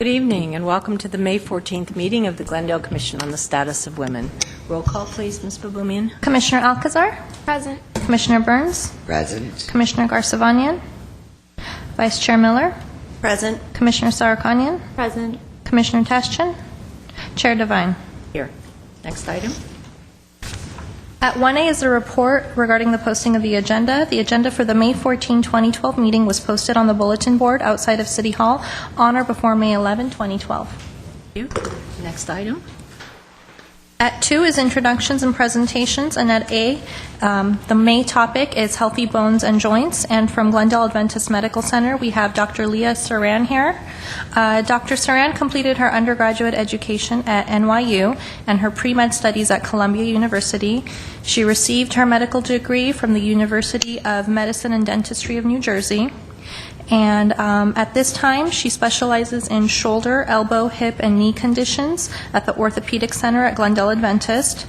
Good evening and welcome to the May 14th meeting of the Glendale Commission on the Status of Women. Roll call, please, Ms. Baboumian. Commissioner Alcazar? Present. Commissioner Burns? Present. Commissioner Garsavanian? Vice Chair Miller? Present. Commissioner Sarakanian? Present. Commissioner Taschin? Chair Devine? Here. Next item. At 1A is a report regarding the posting of the agenda. The agenda for the May 14, 2012 meeting was posted on the bulletin board outside of City Hall on or before May 11, 2012. Thank you. Next item. At 2 is introductions and presentations, and at A, the May topic is healthy bones and joints. And from Glendale Adventist Medical Center, we have Dr. Leah Saran here. Dr. Saran completed her undergraduate education at NYU and her pre-med studies at Columbia University. She received her medical degree from the University of Medicine and Dentistry of New Jersey. And at this time, she specializes in shoulder, elbow, hip, and knee conditions at the Orthopedic Center at Glendale Adventist.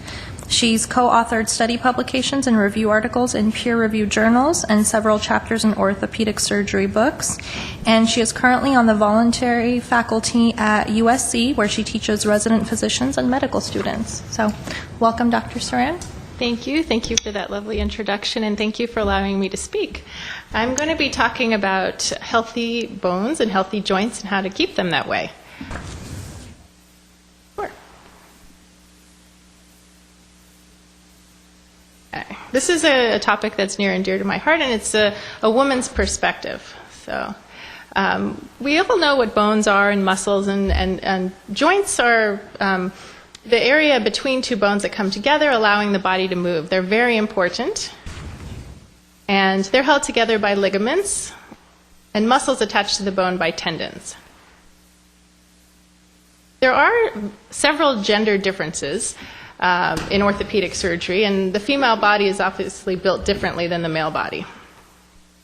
She's co-authored study publications and review articles in peer-reviewed journals and several chapters in orthopedic surgery books. And she is currently on the voluntary faculty at USC, where she teaches resident physicians and medical students. So, welcome, Dr. Saran. Thank you. Thank you for that lovely introduction, and thank you for allowing me to speak. I'm going to be talking about healthy bones and healthy joints and how to keep them that way. Sure. Okay. This is a topic that's near and dear to my heart, and it's a woman's perspective. So we all know what bones are and muscles, and joints are the area between two bones that come together, allowing the body to move. They're very important. And they're held together by ligaments and muscles attached to the bone by tendons. There are several gender differences in orthopedic surgery, and the female body is obviously built differently than the male body.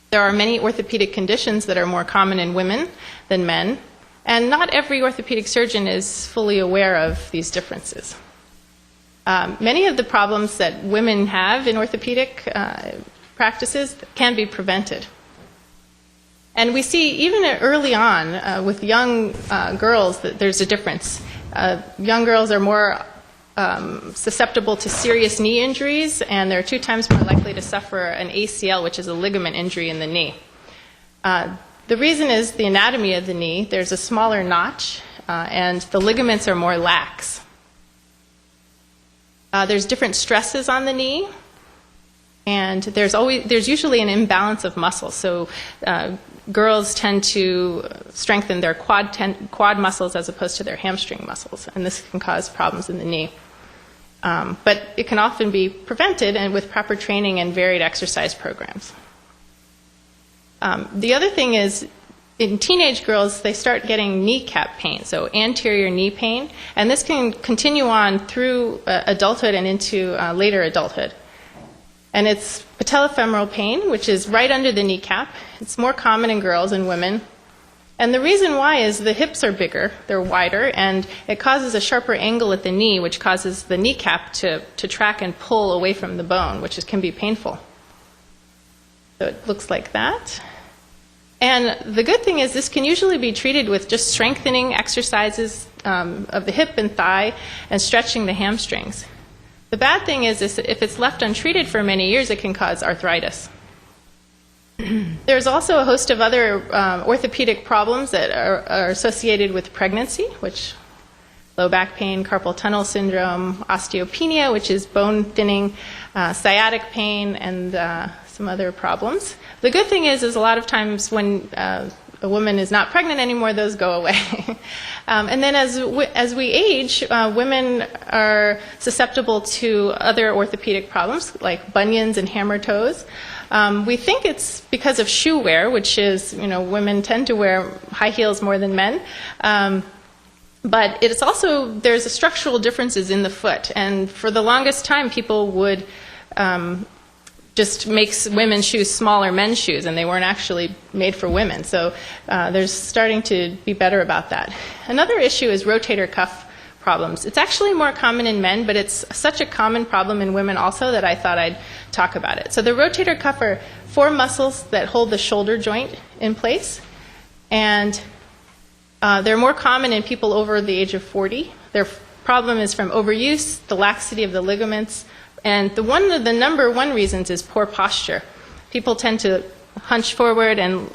There are many orthopedic conditions that are more common in women than men, and not every orthopedic surgeon is fully aware of these differences. Many of the problems that women have in orthopedic practices can be prevented. And we see even early on with young girls that there's a difference. Young girls are more susceptible to serious knee injuries, and they're 2 times more likely to suffer an ACL, which is a ligament injury in the knee. The reason is the anatomy of the knee. There's a smaller notch, and the ligaments are more lax. There's different stresses on the knee, and there's usually an imbalance of muscle. So girls tend to strengthen their quad muscles as opposed to their hamstring muscles, and this can cause problems in the knee. But it can often be prevented and with proper training and varied exercise programs. The other thing is, in teenage girls, they start getting kneecap pain, so anterior knee pain, and this can continue on through adulthood and into later adulthood. And it's patellofemoral pain, which is right under the kneecap. It's more common in girls than women. And the reason why is the hips are bigger, they're wider, and it causes a sharper angle at the knee, which causes the kneecap to track and pull away from the bone, which can be painful. So it looks like that. And the good thing is this can usually be treated with just strengthening exercises of the hip and thigh and stretching the hamstrings. The bad thing is if it's left untreated for many years, it can cause arthritis. There's also a host of other orthopedic problems that are associated with pregnancy, which low back pain, carpal tunnel syndrome, osteopenia, which is bone thinning, sciatic pain, and some other problems. The good thing is a lot of times when a woman is not pregnant anymore, those go away. And then as we age, women are susceptible to other orthopedic problems like bunions and hammer toes. We think it's because of shoe wear, which is, women tend to wear high heels more than men. But it's also, there's structural differences in the foot. And for the longest time, people would just makes women's shoes smaller men's shoes, and they weren't actually made for women. So there's starting to be better about that. Another issue is rotator cuff problems. It's actually more common in men, but it's such a common problem in women also that I thought I'd talk about it. So the rotator cuff are 4 muscles that hold the shoulder joint in place, and They're more common in people over the age of 40. Their problem is from overuse, the laxity of the ligaments, and the number one reasons is poor posture. People tend to hunch forward and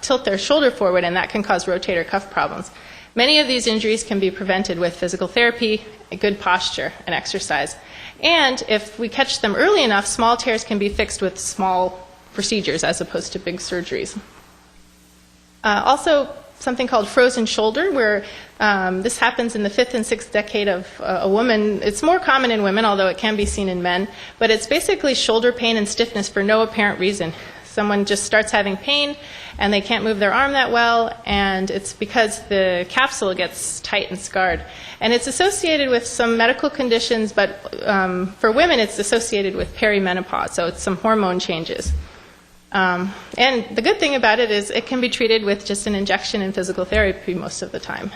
tilt their shoulder forward, and that can cause rotator cuff problems. Many of these injuries can be prevented with physical therapy, good posture, and exercise. And if we catch them early enough, small tears can be fixed with small procedures as opposed to big surgeries. Also, something called frozen shoulder, where this happens in the 5th and 6th decade of a woman. It's more common in women, although it can be seen in men. But it's basically shoulder pain and stiffness for no apparent reason. Someone just starts having pain, and they can't move their arm that well, and it's because the capsule gets tight and scarred. And it's associated with some medical conditions, but for women it's associated with perimenopause, so it's some hormone changes. And the good thing about it is it can be treated with just an injection and physical therapy most of the time.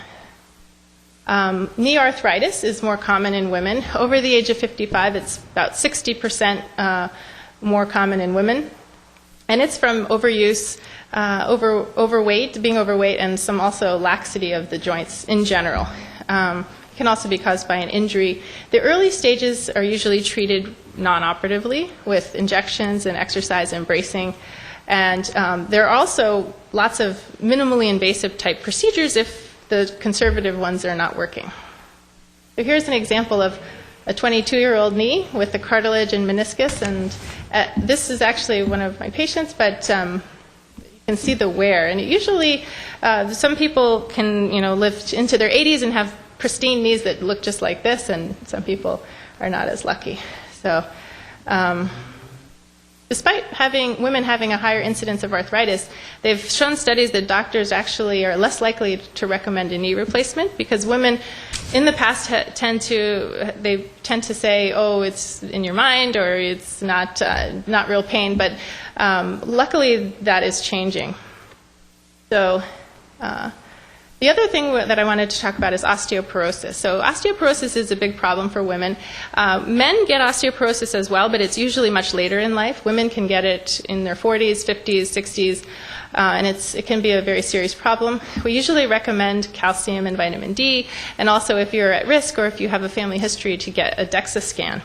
Knee arthritis is more common in women. Over the age of 55, it's about 60% more common in women. And it's from overuse, being overweight, and some also laxity of the joints in general. It can also be caused by an injury. The early stages are usually treated non-operatively with injections and exercise and bracing. And there are also lots of minimally invasive type procedures if the conservative ones are not working. So here's an example of a 22-year-old knee with the cartilage and meniscus, and this is actually one of my patients, but you can see the wear. And usually, some people can, live into their 80s and have pristine knees that look just like this, and some people are not as lucky. So, despite women having a higher incidence of arthritis, they've shown studies that doctors actually are less likely to recommend a knee replacement, because women in the past tend to say, oh, it's in your mind, or it's not real pain, but luckily that is changing. So the other thing that I wanted to talk about is osteoporosis. So osteoporosis is a big problem for women. Men get osteoporosis as well, but it's usually much later in life. Women can get it in their 40s, 50s, 60s, and it can be a very serious problem. We usually recommend calcium and vitamin D, and also if you're at risk or if you have a family history, to get a DEXA scan.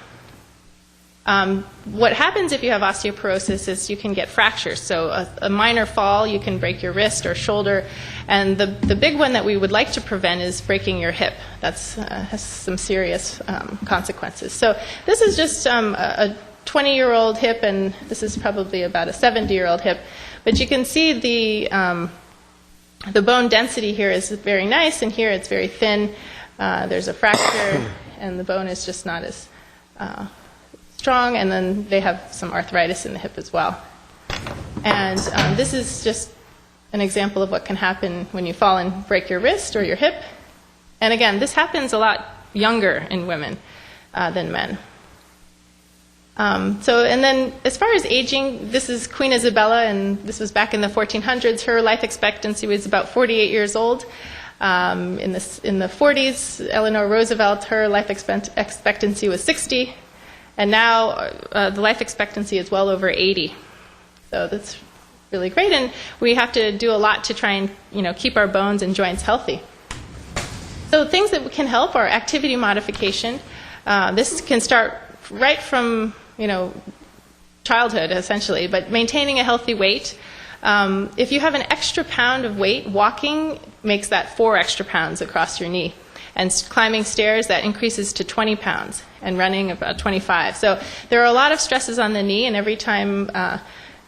What happens if you have osteoporosis is you can get fractures. So a minor fall, you can break your wrist or shoulder. And the big one that we would like to prevent is breaking your hip. That has some serious consequences. So this is just a 20-year-old hip, and this is probably about a 70-year-old hip. But you can see the bone density here is very nice, and here it's very thin. There's a fracture, and the bone is just not as strong, and then they have some arthritis in the hip as well. And this is just an example of what can happen when you fall and break your wrist or your hip. And again, this happens a lot younger in women than men. And then as far as aging, this is Queen Isabella, and this was back in the 1400s. Her life expectancy was about 48 years old. In the 40s, Eleanor Roosevelt, her life expectancy was 60. And now the life expectancy is well over 80. So that's really great. And we have to do a lot to try and keep our bones and joints healthy. So things that can help are activity modification. This can start right from childhood, essentially, but maintaining a healthy weight. If you have an extra pound of weight, walking makes that 4 extra pounds across your knee. And climbing stairs, that increases to 20 pounds, and running about 25. So there are a lot of stresses on the knee, and every time,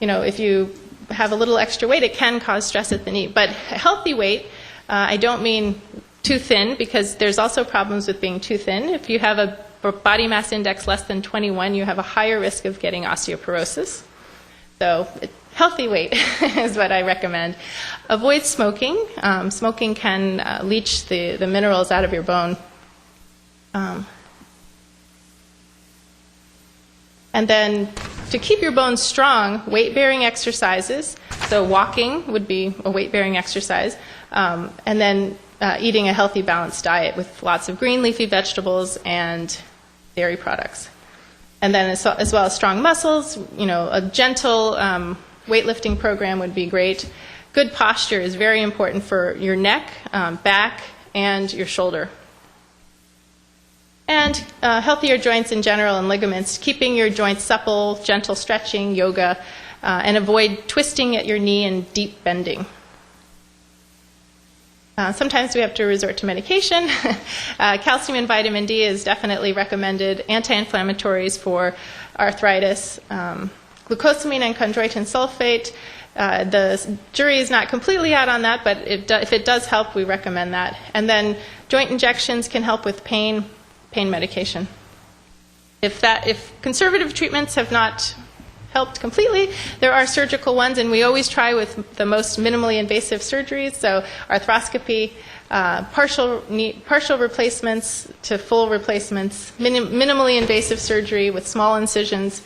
if you have a little extra weight, it can cause stress at the knee. But a healthy weight, I don't mean too thin, because there's also problems with being too thin. If you have a body mass index less than 21, you have a higher risk of getting osteoporosis. So healthy weight is what I recommend. Avoid smoking. Smoking can leach the minerals out of your bone. And then to keep your bones strong, weight-bearing exercises. So walking would be a weight-bearing exercise. And then eating a healthy, balanced diet with lots of green leafy vegetables and dairy products. And then as well as strong muscles, a gentle weightlifting program would be great. good posture is very important for your neck, back, and your shoulder. And healthier joints in general and ligaments, keeping your joints supple, gentle stretching, yoga, and avoid twisting at your knee and deep bending. Sometimes we have to resort to medication. Calcium and vitamin D is definitely recommended. Anti-inflammatories for arthritis. Glucosamine and chondroitin sulfate. The jury is not completely out on that, but if it does help, we recommend that. And then joint injections can help with pain medication. If conservative treatments have not helped completely, there are surgical ones, and we always try with the most minimally invasive surgeries, so arthroscopy, partial replacements to full replacements, minimally invasive surgery with small incisions,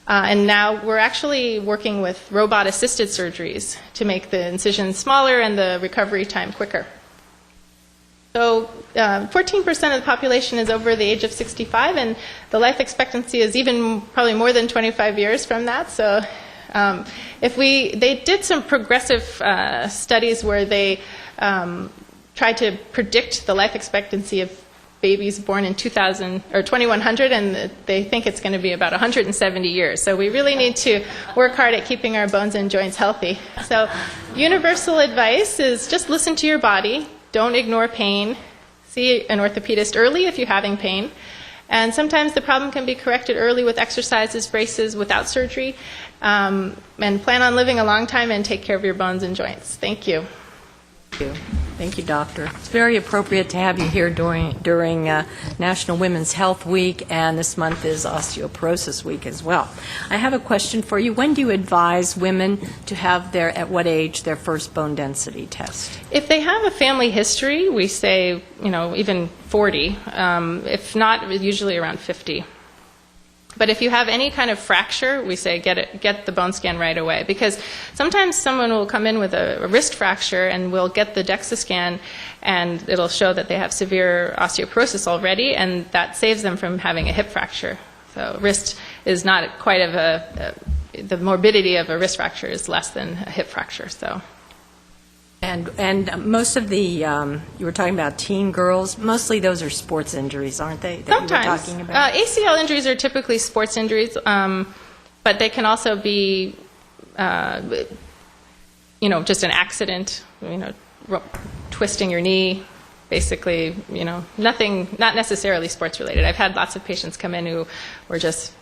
and now we're actually working with robot-assisted surgeries to make the incisions smaller and the recovery time quicker. So 14% of the population is over the age of 65, and the life expectancy is even probably more than 25 years from that. So they did some progressive studies where they tried to predict the life expectancy of babies born in 2000 or 2100, and they think it's going to be about 170 years. So we really need to work hard at keeping our bones and joints healthy. So universal advice is just listen to your body. Don't ignore pain. See an orthopedist early if you're having pain. And sometimes the problem can be corrected early with exercises, braces, without surgery. And plan on living a long time and take care of your bones and joints. Thank you. Thank you. Thank you, Doctor. It's very appropriate to have you here during National Women's Health Week, and this month is Osteoporosis Week as well. I have a question for you. When do you advise women to have at what age, their first bone density test? If they have a family history, we say, even 40. If not, usually around 50. But if you have any kind of fracture, we say get the bone scan right away, because sometimes someone will come in with a wrist fracture and we'll get the DEXA scan and it'll show that they have severe osteoporosis already, and that saves them from having a hip fracture. So wrist is not quite the morbidity of a wrist fracture is less than a hip fracture. So. And most of the, you were talking about teen girls, mostly those are sports injuries, aren't they, that Sometimes. you were talking about? ACL injuries are typically sports injuries, but they can also be, just an accident, twisting your knee, basically, nothing, not necessarily sports related. I've had lots of patients come in who were just,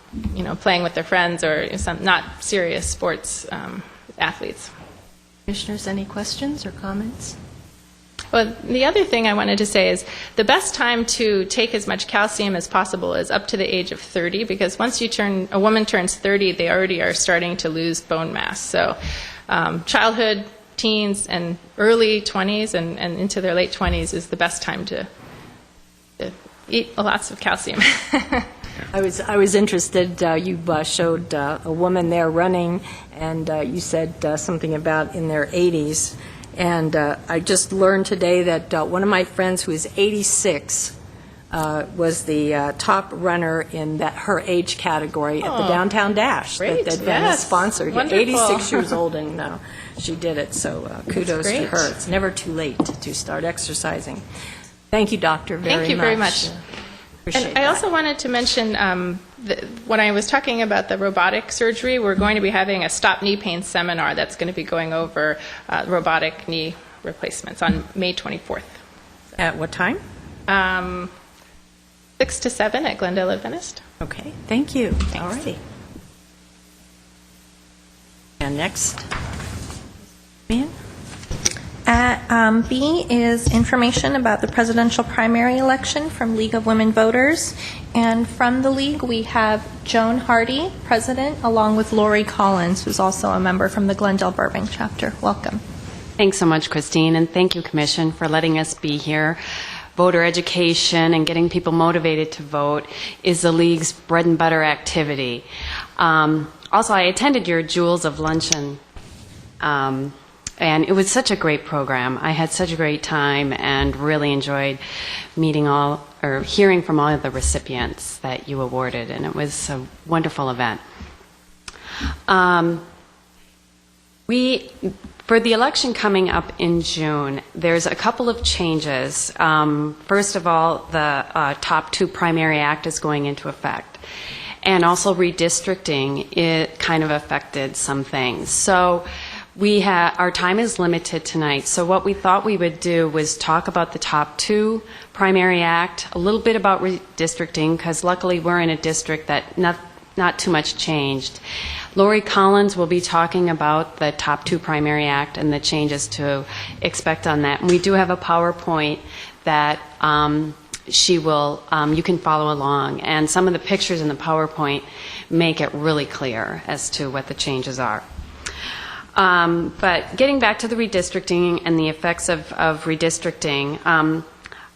playing with their friends or some not serious sports athletes. Commissioners, any questions or comments? Well, the other thing I wanted to say is the best time to take as much calcium as possible is up to the age of 30, because once a woman turns 30, they already are starting to lose bone mass. So childhood, teens, and early 20s and into their late 20s is the best time to eat lots of calcium. I was interested, you showed a woman there running, and you said something about in their 80s. And I just learned today that one of my friends who is 86 was the top runner in her age category at the Downtown Dash great. that Adventist sponsored. Wonderful. 86 years old, and she did it, so kudos to her. It's never too late to start exercising. Thank you, Doctor, very much. Thank you very much. And I also wanted to mention, when I was talking about the robotic surgery, we're going to be having a Stop Knee Pain seminar that's going to be going over robotic knee replacements on May 24th. At what time? 6 to 7 at Glendale Adventist. Okay, thank you. Thanks. All righty. And next, Ian? At B is information about the presidential primary election from League of Women Voters. And from the League, we have Joan Hardy, president, along with Lori Collins, who's also a member from the Glendale Burbank chapter. Welcome. Thanks so much, Christine, and thank you, Commission, for letting us be here. Voter education and getting people motivated to vote is the League's bread and butter activity. Also, I attended your Jewels of Luncheon, and it was such a great program. I had such a great time and really enjoyed hearing from all of the recipients that you awarded, and it was a wonderful event. For the election coming up in June, there's a couple of changes. First of all, the top 2 primary act is going into effect. And also redistricting, it kind of affected some things. So our time is limited tonight. So what we thought we would do was talk about the top 2 primary act, a little bit about redistricting, because luckily we're in a district that not too much changed. Lori Collins will be talking about the top 2 primary act and the changes to expect on that. And we do have a PowerPoint that you can follow along. And some of the pictures in the PowerPoint make it really clear as to what the changes are. But getting back to the redistricting and the effects of redistricting,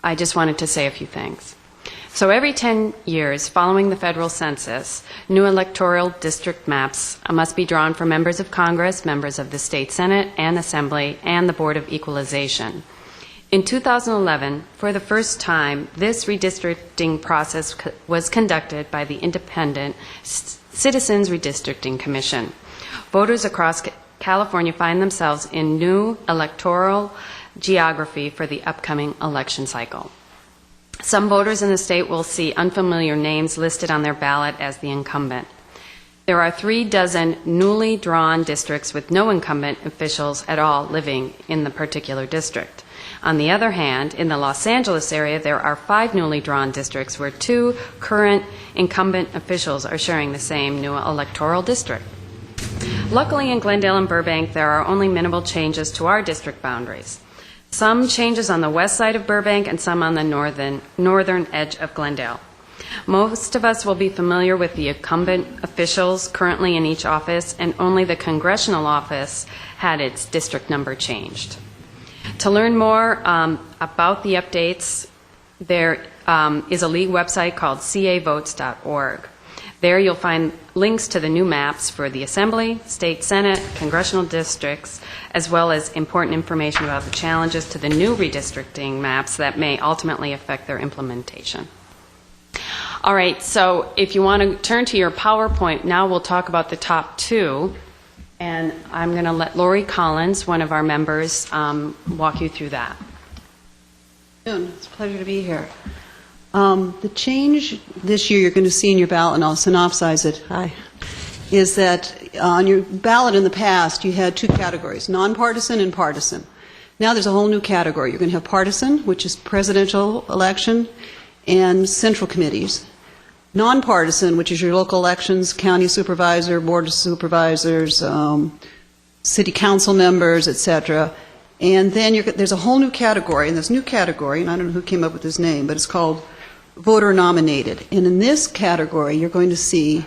I just wanted to say a few things. So every 10 years following the federal census, new electoral district maps must be drawn for members of Congress, members of the State Senate and Assembly, and the Board of Equalization. In 2011, for the first time, this redistricting process was conducted by the independent Citizens Redistricting Commission. Voters across California find themselves in new electoral geography for the upcoming election cycle. Some voters in the state will see unfamiliar names listed on their ballot as the incumbent. There are 36 newly drawn districts with no incumbent officials at all living in the particular district. On the other hand, in the Los Angeles area, there are 5 newly drawn districts where 2 current incumbent officials are sharing the same new electoral district. Luckily, in Glendale and Burbank, there are only minimal changes to our district boundaries. Some changes on the west side of Burbank and some on the northern edge of Glendale. Most of us will be familiar with the incumbent officials currently in each office, and only the congressional office had its district number changed. To learn more about the updates, there is a league website called cavotes.org. There you'll find links to the new maps for the Assembly, State Senate, congressional districts, as well as important information about the challenges to the new redistricting maps that may ultimately affect their implementation. All right, so if you want to turn to your PowerPoint, now we'll talk about the top 2. And I'm going to let Lori Collins, one of our members, walk you through that. It's a pleasure to be here. The change this year you're going to see in your ballot, and I'll synopsize it, is that on your ballot in the past you had 2 categories, nonpartisan and partisan. Now there's a whole new category. You're going to have partisan, which is presidential election, and central committees. Nonpartisan, which is your local elections, county supervisor, board of supervisors, city council members, etc. And then there's a whole new category, and this new category, and I don't know who came up with this name, but it's called voter nominated. And in this category, you're going to see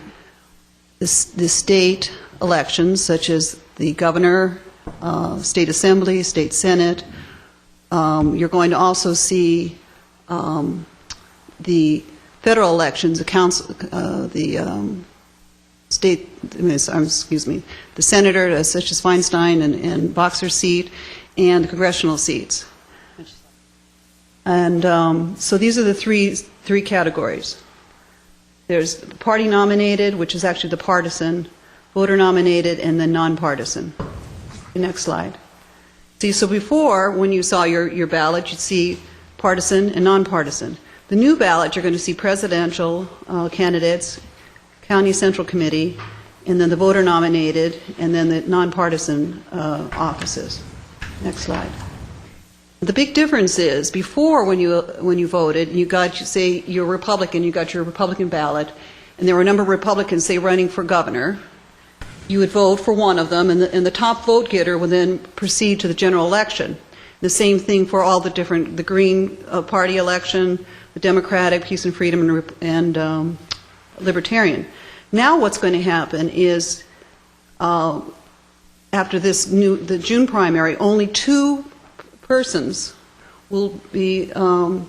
the state elections, such as the governor, state assembly, state senate. You're going to also see the federal elections, the council, the senator, such as Feinstein and Boxer's seat, and the congressional seats. And so these are the three categories. There's party nominated, which is actually the partisan, voter nominated, and then nonpartisan. Next slide. See, so before, when you saw your ballot, you'd see partisan and nonpartisan. The new ballot, you're going to see presidential candidates, county central committee, and then the voter nominated, and then the nonpartisan offices. Next slide. The big difference is, before when you voted, you got, say, you're Republican, you got your Republican ballot, and there were a number of Republicans, say, running for governor. You would vote for one of them, and the top vote getter would then proceed to the general election. The same thing for all the Green Party election, the Democratic, Peace and Freedom, and Libertarian. Now what's going to happen is, after the June primary, only 2 persons will be, you'll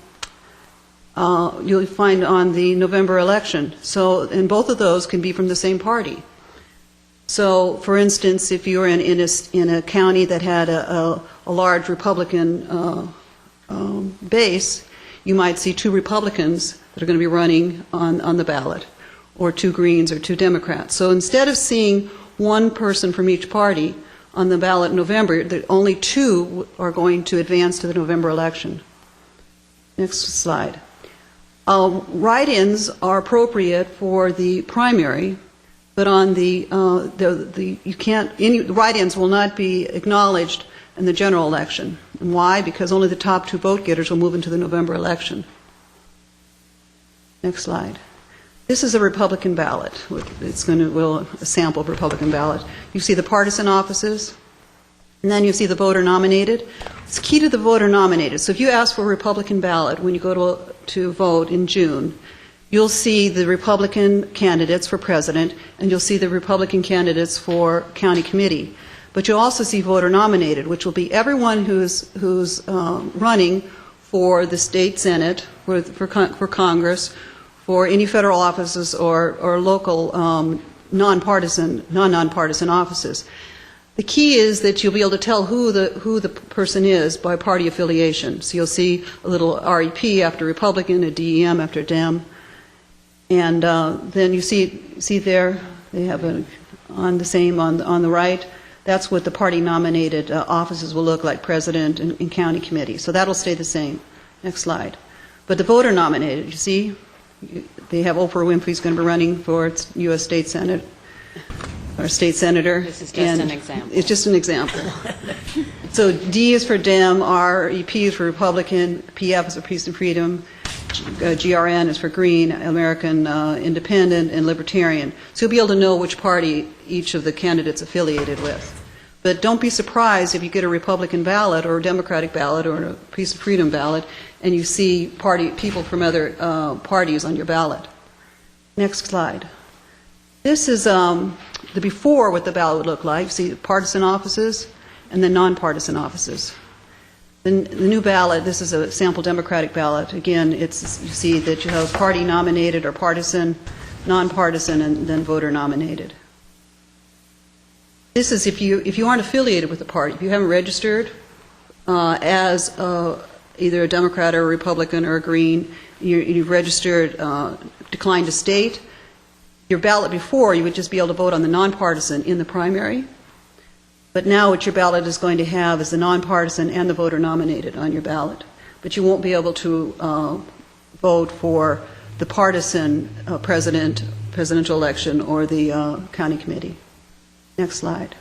find on the November election. So, and both of those can be from the same party. So, for instance, if you were in a county that had a large Republican base, you might see 2 Republicans that are going to be running on the ballot, or 2 Greens or 2 Democrats. So instead of seeing one person from each party on the ballot in November, only 2 are going to advance to the November election. Next slide. Write-ins are appropriate for the primary, but on the you can't, any write-ins will not be acknowledged in the general election. And why? Because only the top 2 vote getters will move into the November election. Next slide. This is a Republican ballot. It's going to, a sample of Republican ballot. You see the partisan offices, and then you see the voter nominated. It's key to the voter nominated. So if you ask for a Republican ballot when you go to vote in June, you'll see the Republican candidates for president, and you'll see the Republican candidates for county committee. But you'll also see voter nominated, which will be everyone who's running for the state senate, for Congress, for any federal offices or local non-nonpartisan offices. The key is that you'll be able to tell who the person is by party affiliation. So you'll see a little REP after Republican, a DEM after Dem, and then you see there they have on the right. That's what the party-nominated offices will look like, president and county committee. So that'll stay the same. Next slide. But the voter-nominated, you see, they have Oprah Winfrey's going to be running for U.S. State Senate, or state senator. This is just an example. It's just an example. So D is for Dem, REP is for Republican, PF is for Peace and Freedom, GRN is for Green, American Independent, and Libertarian. So you'll be able to know which party each of the candidates affiliated with. But don't be surprised if you get a Republican ballot or a Democratic ballot or a Peace and Freedom ballot and you see people from other parties on your ballot. Next slide. This is the before what the ballot would look like. See partisan offices and then nonpartisan offices. The new ballot, this is a sample Democratic ballot. Again, you see that you have party nominated or partisan, nonpartisan, and then voter nominated. This is if you aren't affiliated with the party, if you haven't registered as either a Democrat or a Republican or a Green, you've registered, declined to state, your ballot before you would just be able to vote on the nonpartisan in the primary. But now what your ballot is going to have is the nonpartisan and the voter nominated on your ballot. But you won't be able to vote for the partisan presidential election or the county committee. Next slide.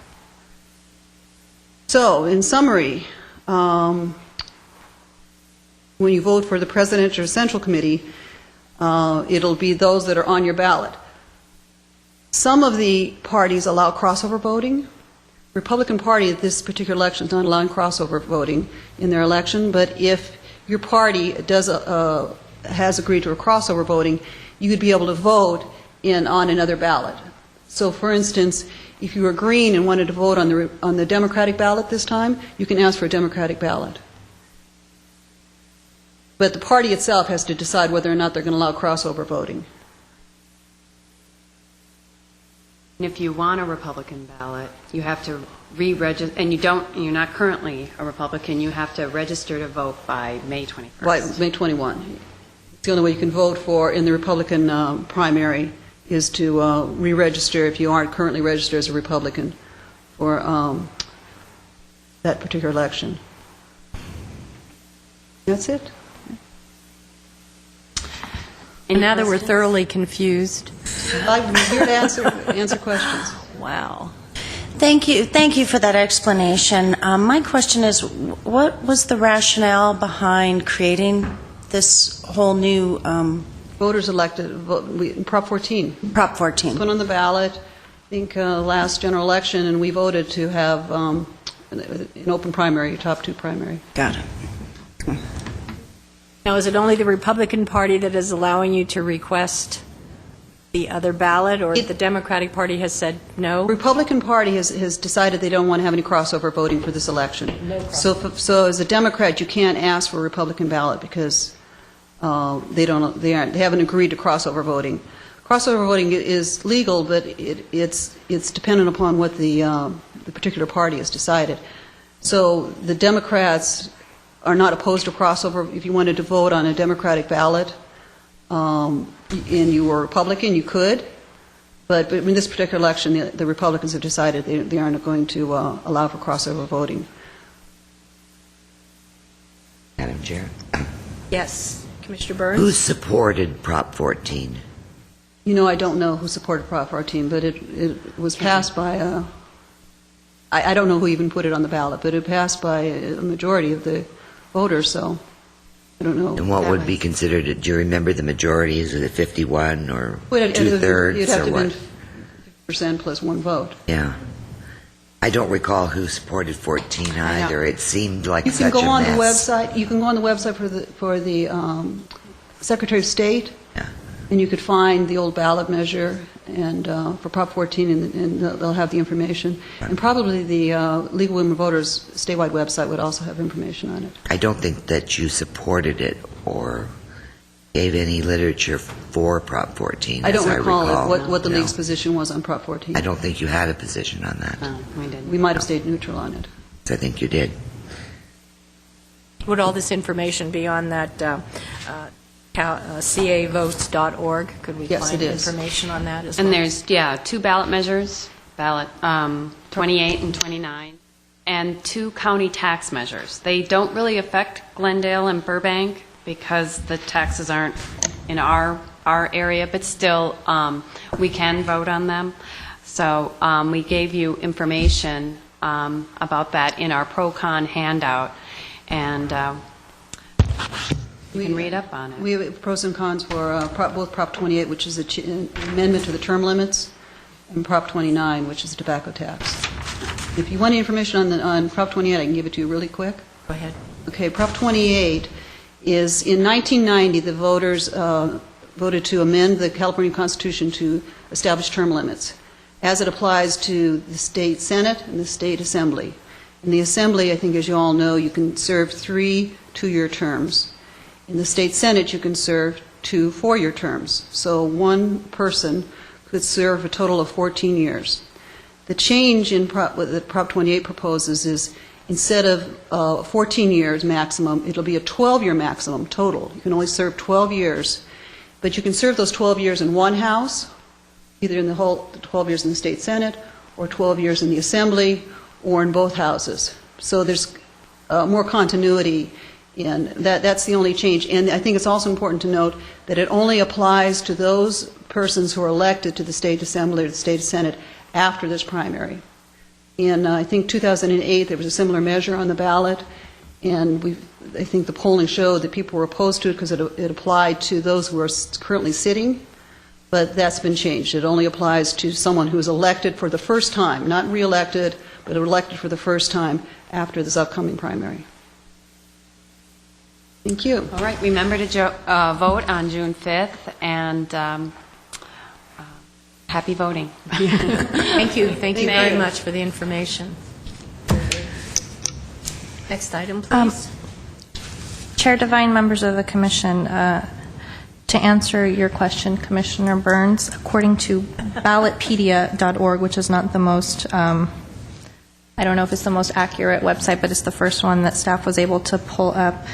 So, in summary, when you vote for the presidential or central committee, it'll be those that are on your ballot. Some of the parties allow crossover voting. Republican Party at this particular election is not allowing crossover voting in their election, but if your party has agreed to a crossover voting, you would be able to vote on another ballot. So, for instance, if you were Green and wanted to vote on the Democratic ballot this time, you can ask for a Democratic ballot. But the party itself has to decide whether or not they're going to allow crossover voting. And if you want a Republican ballot, you have to re-register, and you're not currently a Republican, you have to register to vote by May 21st. Right, May 21. It's the only way you can vote for in the Republican primary is to re-register if you aren't currently registered as a Republican for that particular election. That's it. And now that we're thoroughly confused. I'm here to answer questions. Wow. Thank you for that explanation. My question is, what was the rationale behind creating this whole new Voters elected, Prop 14. Prop 14? Put on the ballot, I think last general election, and we voted to have an open primary, top 2 primary. Got it. Now, is it only the Republican Party that is allowing you to request the other ballot, or the Democratic Party has said no? The Republican Party has decided they don't want to have any crossover voting for this election. So as a Democrat, you can't ask for a Republican ballot because they haven't agreed to crossover voting. Crossover voting is legal, but it's dependent upon what the particular party has decided. So the Democrats are not opposed to crossover. If you wanted to vote on a Democratic ballot and you were Republican, you could. But in this particular election, the Republicans have decided they aren't going to allow for crossover voting. Madam Chair, Yes, Commissioner who Burns? supported Prop 14? You know, I don't know who supported Prop 14, but it was passed by I don't know who even put it on the ballot, but it passed by a majority of the voters, so I don't know. And what would be considered, do you remember the majority? Is it 51 or two-thirds You'd have or to what? have been 50% plus one vote. Yeah. I don't recall who supported 14 either. It seemed like You such can a go on mess. the website. You can go on the website for the Secretary of State, Yeah. and you could find the old ballot measure and for Prop 14, and they'll have the information. And probably the League of Women Voters statewide website would also have information on it. I don't think that you supported it or gave any literature for Prop 14. I don't as recall recall. what the No. League's position was on Prop 14. I don't think you had a position on that. Oh, we didn't. We might have stayed neutral on it. I think you did. Would all this information be on that cavotes.org? Could we Yes, find it is. information on that as well? And there's, two ballot measures, ballot 28 and 29, and 2 county tax measures. They don't really affect Glendale and Burbank because the taxes aren't in our area, but still, we can vote on them. So we gave you information about that in our pro-con handout, and you can read up on it. We have pros and cons for both Prop 28, which is an amendment to the term limits, and Prop 29, which is a tobacco tax. If you want any information on Prop 28, I can give it to you really quick. Go ahead. Okay, Prop 28 is, in 1990, the voters voted to amend the California Constitution to establish term limits, as it applies to the state Senate and the state Assembly. In the Assembly, I think as you all know, you can serve 3 two-year terms. In the state Senate, you can serve 2 four-year terms. So one person could serve a total of 14 years. The change in that Prop 28 proposes is, instead of 14 years maximum, it'll be a 12-year maximum total. You can only serve 12 years, but you can serve those 12 years in one house, either in the whole 12 years in the state Senate, or 12 years in the Assembly, or in both houses. So there's more continuity, and that's the only change. And I think it's also important to note that it only applies to those persons who are elected to the state Assembly or the state Senate after this primary. In, I think, 2008, there was a similar measure on the ballot, and I think the polling showed that people were opposed to it because it applied to those who are currently sitting, but that's been changed. It only applies to someone who is elected for the first time, not reelected, but elected for the first time after this upcoming primary. Thank you. All right, remember to vote on June 5th, and happy voting. Thank you. Thank you very much for the information. Next item, please. Chair Devine, members of the Commission, to answer your question, Commissioner Burns, according to ballotpedia.org, which is not the most, I don't know if it's the most accurate website, but it's the first one that staff was able to pull up,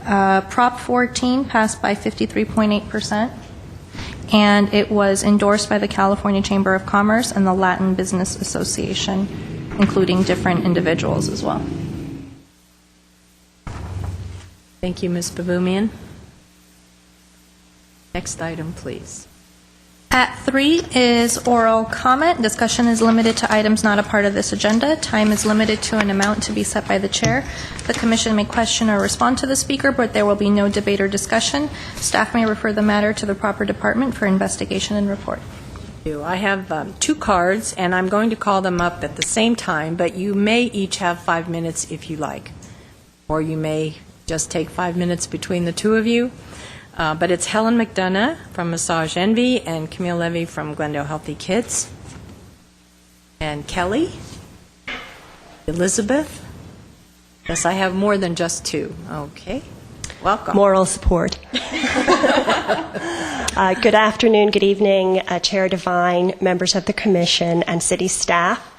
Prop 14 passed by 53.8%, and it was endorsed by the California Chamber of Commerce and the Latin Business Association, including different individuals as well. Thank you, Ms. Babumian. Next item, please. At 3 is oral comment. Discussion is limited to items not a part of this agenda. Time is limited to an amount to be set by the chair. The commission may question or respond to the speaker, but there will be no debate or discussion. Staff may refer the matter to the proper department for investigation and report. I have 2 cards, and I'm going to call them up at the same time, but you may each have 5 minutes if you like, or you may just take 5 minutes between the 2 of you. But it's Helen Mcdonagh from Massage Envy and Camille Levy from Glendale Healthy Kids. And Kelly, Elizabeth. Yes, I have more than just 2. Okay. Welcome. Moral support. Good afternoon, good evening, Chair Devine, members of the Commission, and city staff.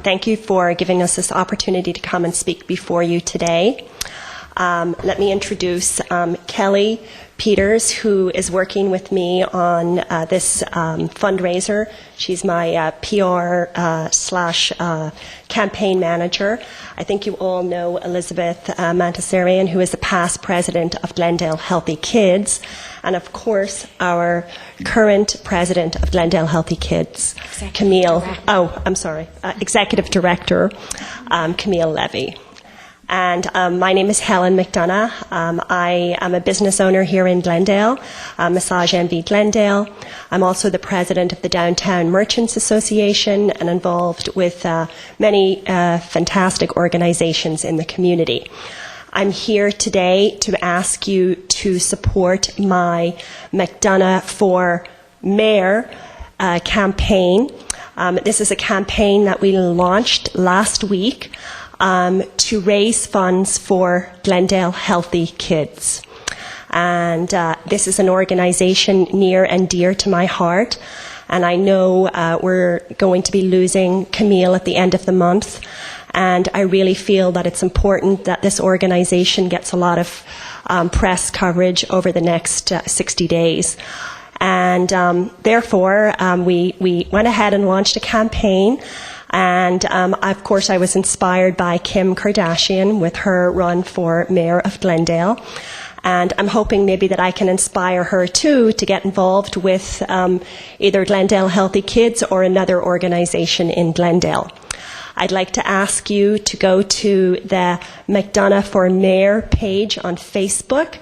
Thank you for giving us this opportunity to come and speak before you today. Let me introduce Kelly Peters, who is working with me on this fundraiser. She's my PR / campaign manager. I think you all know Elizabeth Mantasarian, who is the past president of Glendale Healthy Kids, and of course our current president of Glendale Healthy Kids, Executive Director, Camille Levy. And my name is Helen Mcdonagh. I am a business owner here in Glendale, Massage MV Glendale. I'm also the president of the Downtown Merchants Association and involved with many fantastic organizations in the community. I'm here today to ask you to support my Mcdonagh for Mayor campaign. This is a campaign that we launched last week to raise funds for Glendale Healthy Kids. And this is an organization near and dear to my heart. And I know we're going to be losing Camille at the end of the month. And I really feel that it's important that this organization gets a lot of press coverage over the next 60 days. And therefore, we went ahead and launched a campaign. And of course, I was inspired by Kim Kardashian with her run for mayor of Glendale. And I'm hoping maybe that I can inspire her too to get involved with either Glendale Healthy Kids or another organization in Glendale. I'd like to ask you to go to the Mcdonagh for Mayor page on Facebook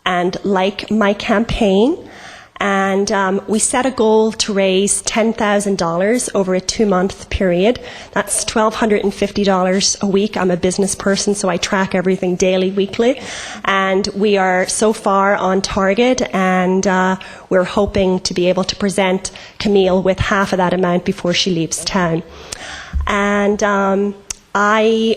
and like my campaign. And we set a goal to raise $10,000 over a 2-month period. That's $1,250 a week. I'm a business person, so I track everything daily, weekly. And we are so far on target, and we're hoping to be able to present Camille with half of that amount before she leaves town. And I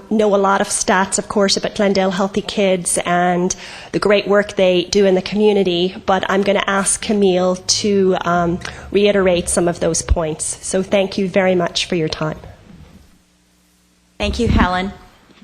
know a lot of stats, of course, about Glendale Healthy Kids and the great work they do in the community, but I'm going to ask Camille to reiterate some of those points. So thank you very much for your time. Thank you, Helen.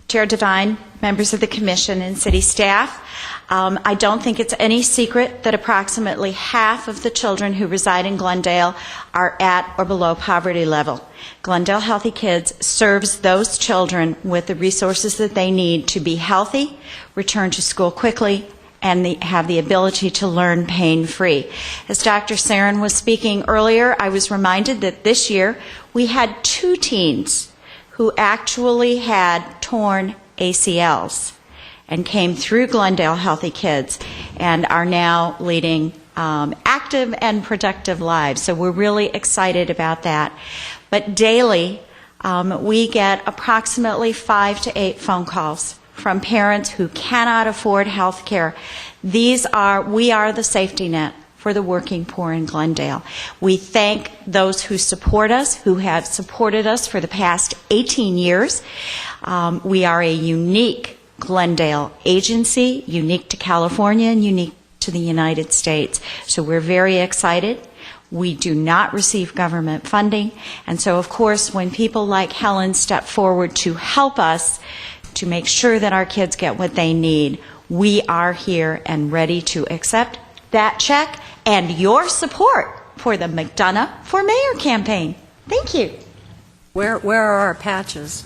Chair Devine, members of the Commission, and city staff. I don't think it's any secret that approximately half of the children who reside in Glendale are at or below poverty level. Glendale Healthy Kids serves those children with the resources that they need to be healthy, return to school quickly, and have the ability to learn pain-free. As Dr. Sarin was speaking earlier, I was reminded that this year we had 2 teens who actually had torn ACLs and came through Glendale Healthy Kids and are now leading active and productive lives. So we're really excited about that. But daily, we get approximately 5 to 8 phone calls from parents who cannot afford health care. We are the safety net for the working poor in Glendale. We thank those who support us, who have supported us for the past 18 years. We are a unique Glendale agency, unique to California and unique to the United States. So we're very excited. We do not receive government funding. And so, of course, when people like Helen step forward to help us to make sure that our kids get what they need, we are here and ready to accept that check and your support for the Mcdonagh for Mayor campaign. Thank you. Where are our patches?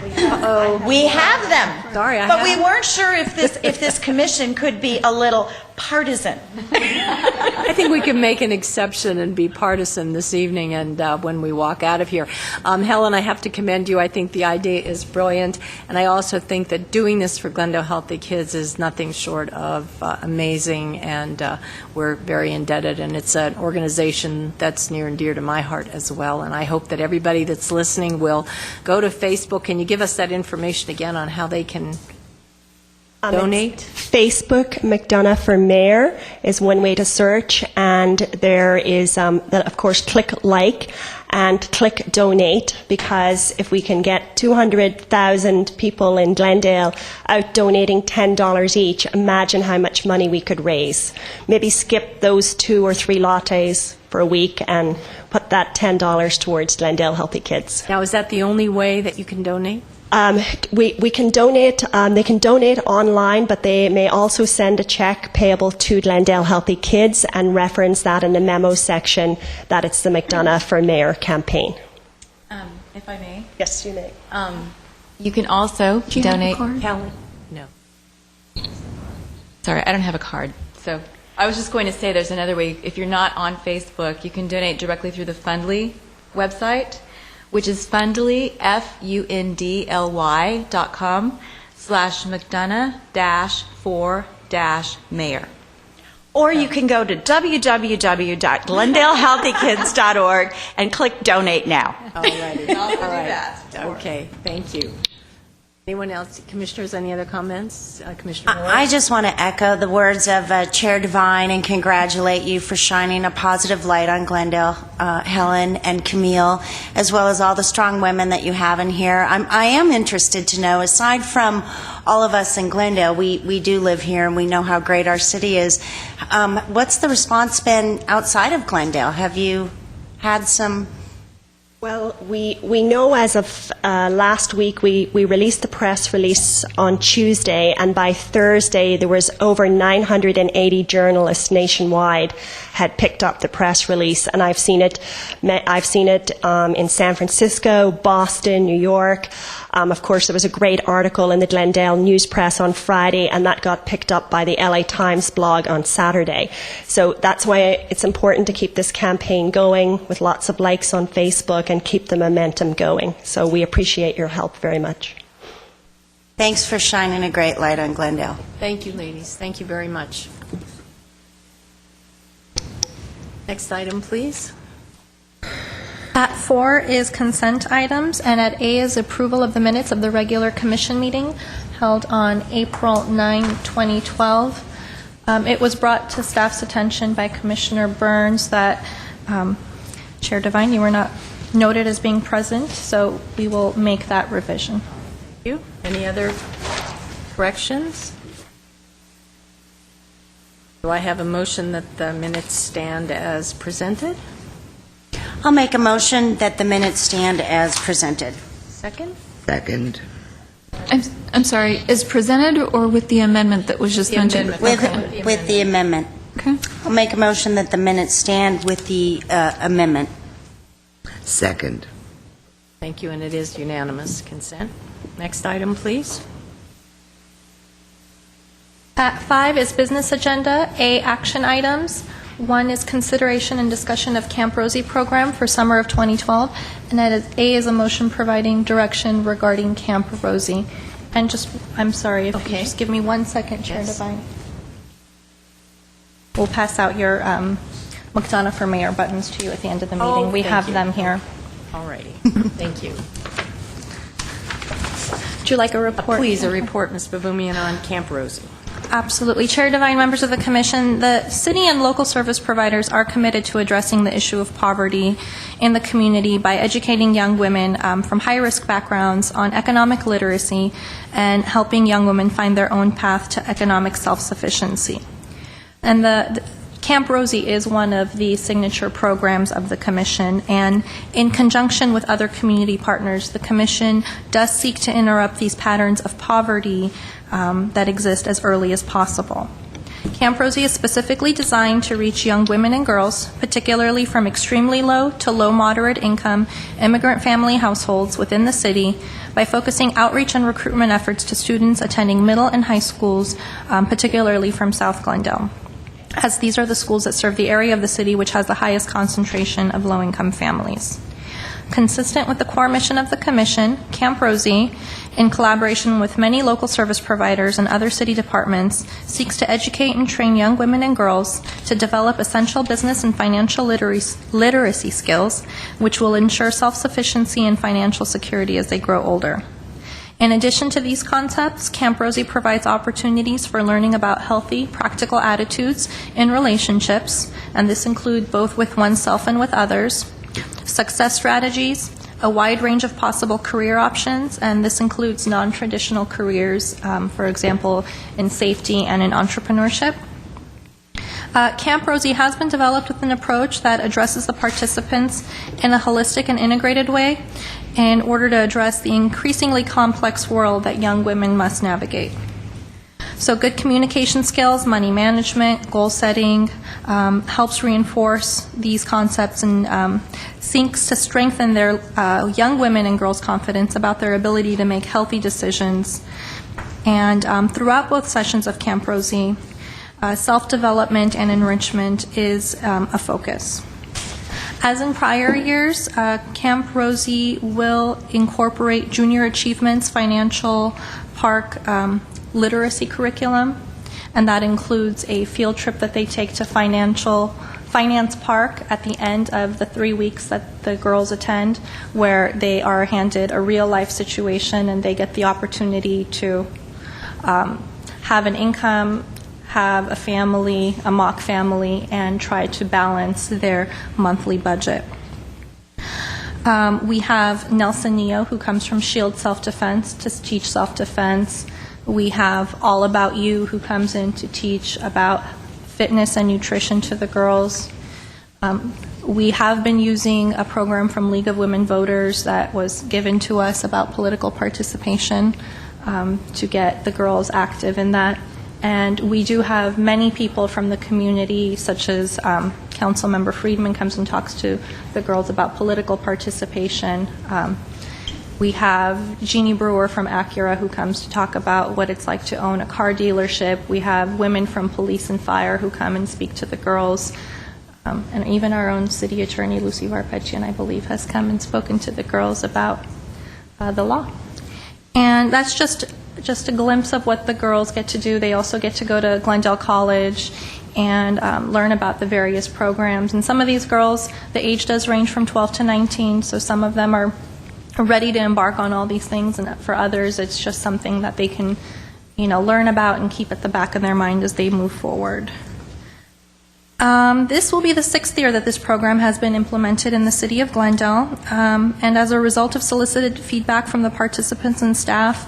We have them. Sorry, but we weren't sure if this commission could be a little partisan. I think we can make an exception and be partisan this evening and when we walk out of here. Helen, I have to commend you. I think the idea is brilliant, and I also think that doing this for Glendale Healthy Kids is nothing short of amazing, and we're very indebted, and it's an organization that's near and dear to my heart as well, and I hope that everybody that's listening will go to Facebook. Can you give us that information again on how they can donate? Facebook, Mcdonagh for Mayor is one way to search, and there is, of course, click like and click donate, because if we can get 200,000 people in Glendale out donating $10 each, imagine how much money we could raise. Maybe skip those 2 or 3 lattes for a week and put that $10 towards Glendale Healthy Kids. Now, is that the only way that you can donate? We can donate, they can donate online, but they may also send a check payable to Glendale Healthy Kids and reference that in the memo section that it's the Mcdonagh for Mayor campaign. If I may. Yes, you may. You can also donate. Helen? No. Sorry, I don't have a card. So I was just going to say there's another way. If you're not on Facebook, you can donate directly through the Fundly website, which is Fundly, FUNDLY.com/Mcdonagh-for-mayor. Or you can go to www.glendalehealthykids.org and click Donate Now. All righty. All right. Okay, thank you. Anyone else? Commissioners, any other comments? Commissioner Moore? I just want to echo the words of Chair Devine and congratulate you for shining a positive light on Glendale, Helen and Camille, as well as all the strong women that you have in here. I am interested to know, aside from all of us in Glendale, we do live here and we know how great our city is. What's the response been outside of Glendale? Have you had some... Well, we know as of last week, we released the press release on Tuesday, and by Thursday there was over 980 journalists nationwide had picked up the press release, and I've seen it in San Francisco, Boston, New York. Of course, there was a great article in the Glendale News Press on Friday, and that got picked up by the LA Times blog on Saturday. So that's why it's important to keep this campaign going with lots of likes on Facebook and keep the momentum going. So we appreciate your help very much. Thanks for shining a great light on Glendale. Thank you, ladies. Thank you very much. Next item, please. At 4 is consent items, and at A is approval of the minutes of the regular commission meeting held on April 9, 2012. It was brought to staff's attention by Commissioner Burns that Chair Devine, you were not noted as being present, so we will make that revision. Thank you. Any other corrections? Do I have a motion that the minutes stand as presented? I'll make a motion that the minutes stand as presented. Second? Second. I'm sorry, is presented or with the amendment that was just mentioned? With the amendment. Okay. I'll make a motion that the minutes stand with the amendment. Second. Thank you, and it is unanimous consent. Next item, please. At 5 is business agenda, A, action items. 1 is consideration and discussion of Camp Rosie program for summer of 2012, and that is A is a motion providing direction regarding Camp Rosie. And just, I'm sorry, if you just give me 1 second, Chair Devine. We'll pass out your Mcdonagh for Mayor buttons to you at the end of the meeting. We have them here. All righty. Thank you. Would you like a report? Please, a report, Ms. Babumian, on Camp Rosie. Absolutely. Chair Devine, members of the Commission, the city and local service providers are committed to addressing the issue of poverty in the community by educating young women from high-risk backgrounds on economic literacy and helping young women find their own path to economic self-sufficiency. And the Camp Rosie is one of the signature programs of the Commission, and in conjunction with other community partners, the Commission does seek to interrupt these patterns of poverty that exist as early as possible. Camp Rosie is specifically designed to reach young women and girls, particularly from extremely low to low moderate income immigrant family households within the city, by focusing outreach and recruitment efforts to students attending middle and high schools, particularly from South Glendale, as these are the schools that serve the area of the city which has the highest concentration of low-income families. Consistent with the core mission of the Commission, Camp Rosie, in collaboration with many local service providers and other city departments, seeks to educate and train young women and girls to develop essential business and financial literacy skills, which will ensure self-sufficiency and financial security as they grow older. In addition to these concepts, Camp Rosie provides opportunities for learning about healthy, practical attitudes in relationships, and this includes both with oneself and with others, success strategies, a wide range of possible career options, and this includes non-traditional careers, for example, in safety and in entrepreneurship. Camp Rosie has been developed with an approach that addresses the participants in a holistic and integrated way. in order to address the increasingly complex world that young women must navigate. So good communication skills, money management, goal setting helps reinforce these concepts and seeks to strengthen their young women and girls' confidence about their ability to make healthy decisions. And throughout both sessions of Camp Rosie, self-development and enrichment is a focus. As in prior years, Camp Rosie will incorporate junior achievements, financial, park, literacy curriculum, and that includes a field trip that they take to Finance Park at the end of the 3 weeks that the girls attend, where they are handed a real-life situation and they get the opportunity to have an income, have a family, a mock family, and try to balance their monthly budget. We have Nelson Neo, who comes from Shield Self-Defense, to teach self-defense. We have All About You, who comes in to teach about fitness and nutrition to the girls. We have been using a program from League of Women Voters that was given to us about political participation to get the girls active in that. And we do have many people from the community, such as Councilmember Friedman comes and talks to the girls about political participation. We have Jeannie Brewer from Acura who comes to talk about what it's like to own a car dealership. We have women from police and fire who come and speak to the girls. And even our own city attorney, Lucy Varpechian, I believe, has come and spoken to the girls about the law. And that's just a glimpse of what the girls get to do. They also get to go to Glendale College and learn about the various programs. And some of these girls, the age does range from 12 to 19, so some of them are ready to embark on all these things, and for others it's just something that they can, learn about and keep at the back of their mind as they move forward. This will be the 6th year that this program has been implemented in the city of Glendale, and as a result of solicited feedback from the participants and staff,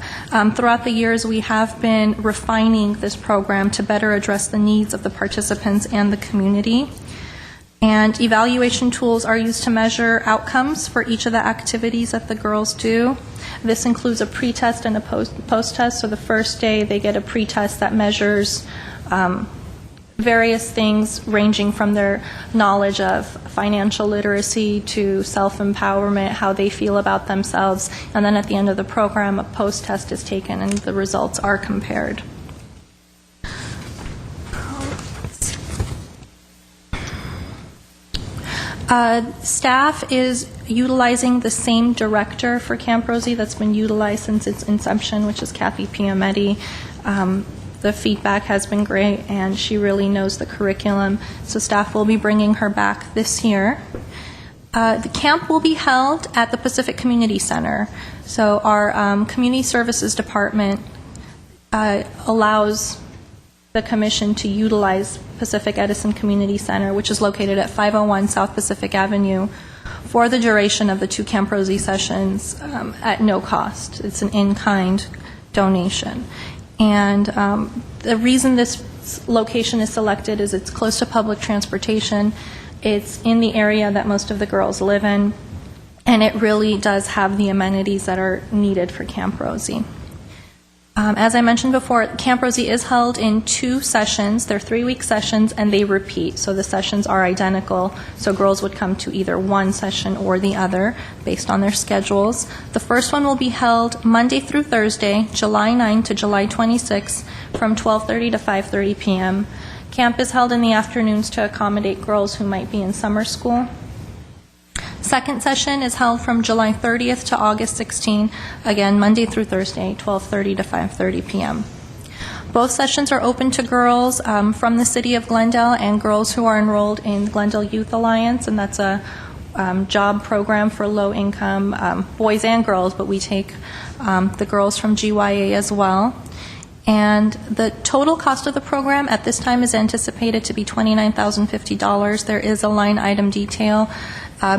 throughout the years we have been refining this program to better address the needs of the participants and the community. And evaluation tools are used to measure outcomes for each of the activities that the girls do. This includes a pre-test and a post-test. So the first day they get a pre-test that measures various things ranging from their knowledge of financial literacy to self-empowerment, how they feel about themselves. And then at the end of the program, a post-test is taken and the results are compared. Staff is utilizing the same director for Camp Rosie that's been utilized since its inception, which is Kathy Piametti. The feedback has been great, and she really knows the curriculum, so staff will be bringing her back this year. The camp will be held at the Pacific Community Center. So our Community Services Department allows the Commission to utilize Pacific Edison Community Center, which is located at 501 South Pacific Avenue, for the duration of the 2 Camp Rosie sessions at no cost. It's an in-kind donation. And the reason this location is selected is it's close to public transportation, it's in the area that most of the girls live in, and it really does have the amenities that are needed for Camp Rosie. As I mentioned before, Camp Rosie is held in 2 sessions. They're 3-week sessions, and they repeat. So the sessions are identical. So girls would come to either one session or the other based on their schedules. The first one will be held Monday through Thursday, July 9 to July 26, from 12:30 to 5:30 p.m. Camp is held in the afternoons to accommodate girls who might be in summer school. Second session is held from July 30th to August 16, again Monday through Thursday, 12:30 to 5:30 p.m. Both sessions are open to girls from the city of Glendale and girls who are enrolled in Glendale Youth Alliance, and that's a job program for low-income boys and girls, but we take the girls from GYA as well. And the total cost of the program at this time is anticipated to be $29,050. There is a line item detail.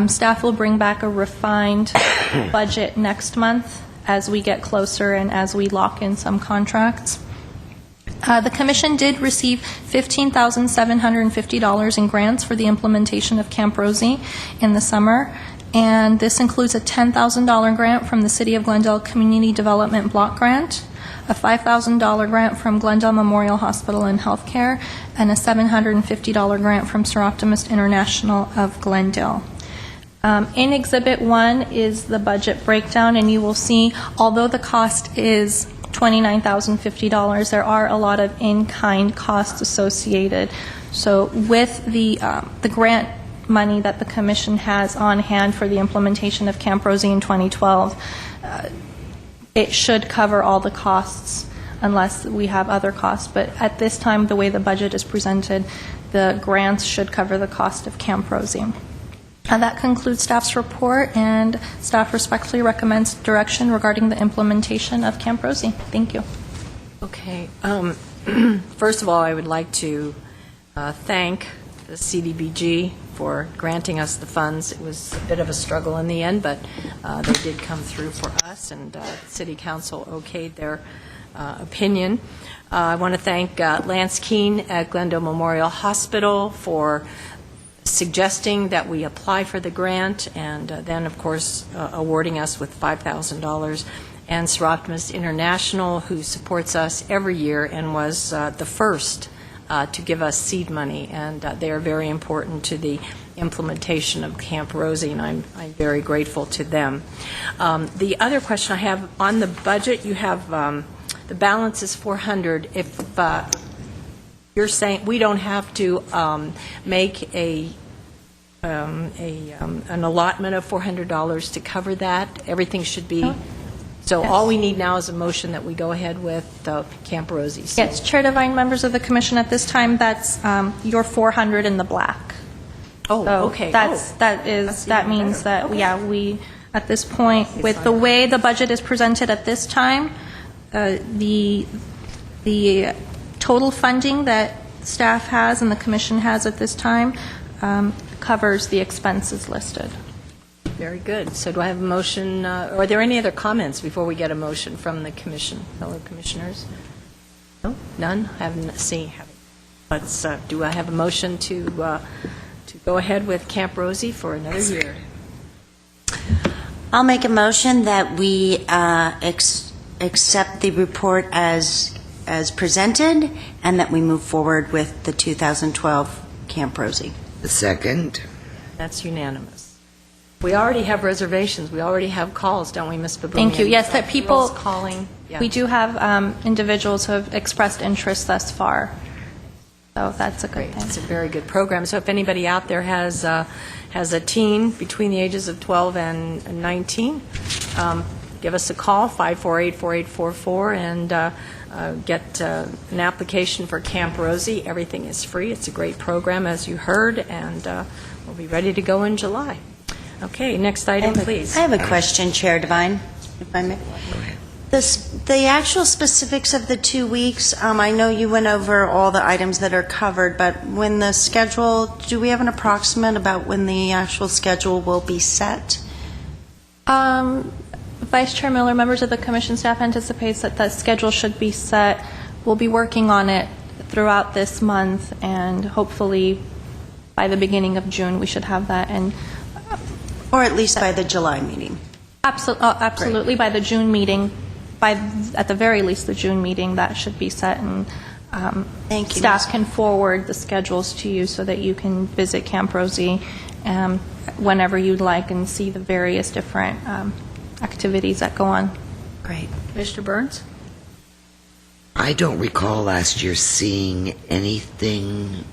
Staff will bring back a refined budget next month as we get closer and as we lock in some contracts. The Commission did receive $15,750 in grants for the implementation of Camp Rosie in the summer, And this includes a $10,000 grant from the City of Glendale Community Development Block Grant, a $5,000 grant from Glendale Memorial Hospital and Healthcare, and a $750 grant from Sir Optimist International of Glendale. In Exhibit 1 is the budget breakdown, and you will see, although the cost is $29,050, there are a lot of in-kind costs associated. So with the grant money that the Commission has on hand for the implementation of Camp Rosie in 2012, it should cover all the costs unless we have other costs. But at this time, the way the budget is presented, the grants should cover the cost of Camp Rosie. And that concludes staff's report, and staff respectfully recommends direction regarding the implementation of Camp Rosie. Thank you. Okay. First of all, I would like to thank the CDBG for granting us the funds. It was a bit of a struggle in the end, but they did come through for us, and City Council okayed their opinion. I want to thank Lance Keene at Glendale Memorial Hospital for suggesting that we apply for the grant, and then, of course, awarding us with $5,000, and Sir Optimist International, who supports us every year and was the first to give us seed money, and they are very important to the implementation of Camp Rosie, and I'm very grateful to them. The other question I have on the budget, you have the balance is $400. If you're saying we don't have to make an allotment of $400 to cover that, everything should be. So Yes. all we need now is a motion that we go ahead with Camp Rosie. So Yes, Chair Devine, members of the Commission, at this time, that's your $400 in the black. Oh, So okay. that means that, yeah, we, at this point, with the way the budget is presented at this time, the total funding that staff has and the Commission has at this time covers the expenses listed. Very good. So do I have a motion? Are there any other comments before we get a motion from the Commission, fellow Commissioners? No? None? I haven't seen. Let's. Do I have a motion to go ahead with Camp Rosie for another year? I'll make a motion that we accept the report as presented, and that we move forward with the 2012 Camp Rosie. The second. That's unanimous. We already have reservations. We already have calls, don't we, Ms. Baboumian? Thank you. Yes, that people, calling. Yeah. we do have individuals who have expressed interest thus far. So that's a good Great. thing. It's a very good program. So if anybody out there has a teen between the ages of 12 and 19, give us a call, 548-4844, and get an application for Camp Rosie. Everything is free. It's a great program, as you heard, and we'll be ready to go in July. Okay, next item, please. I have a question, Chair Devine, if I may. The actual specifics of the 2 weeks, I know you went over all the items that are covered, but when the schedule, do we have an approximate about when the actual schedule will be set? Vice Chair Miller, members of the Commission, staff anticipates that the schedule should be set. We'll be working on it throughout this month, and hopefully by the beginning of June we should have that. And Or at least by the July meeting? absolutely, by the June meeting, at the very least the June meeting, that should be set, and Thank you, staff Ms. can forward the schedules to you so that you can visit Camp Rosie whenever you'd like and see the various different activities that go on. Great. Mr. Burns? I don't recall last year seeing anything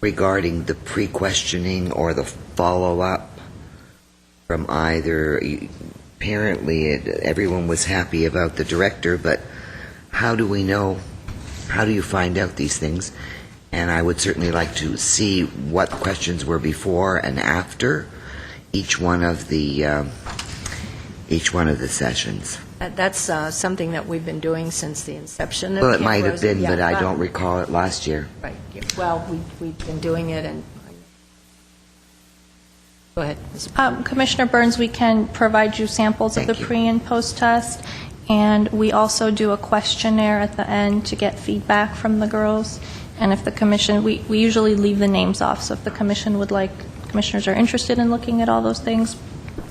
regarding the pre-questioning or the follow-up from either. Apparently, everyone was happy about the director, but how do we know? How do you find out these things? And I would certainly like to see what questions were before and after each one of the sessions. That's something that we've been doing since the inception of Well, it Camp might have Rosie. been, Yeah, but I well, don't recall it last year. Right. Yeah. Well, we've been doing it, and go ahead, Ms. Commissioner Burns, we can provide you samples of the Thank you. pre- and post-test, and we also do a questionnaire at the end to get feedback from the girls. And if the Commission, we usually leave the names off, so if the Commission would like commissioners are interested in looking at all those things,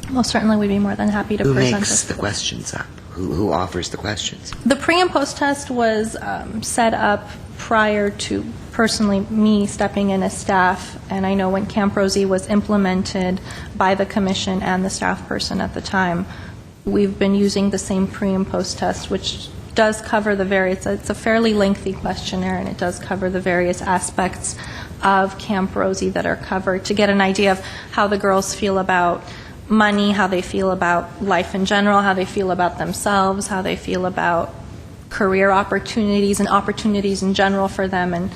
most certainly we'd be more than happy to Who present makes this. the questions up? Who offers the questions? The pre and post test was set up prior to personally me stepping in as staff, and I know when Camp Rosie was implemented by the commission and the staff person at the time, we've been using the same pre and post test, which does cover the various, it's a fairly lengthy questionnaire, and it does cover the various aspects of Camp Rosie that are covered to get an idea of how the girls feel about money, how they feel about life in general, how they feel about themselves, how they feel about career opportunities and opportunities in general for them, and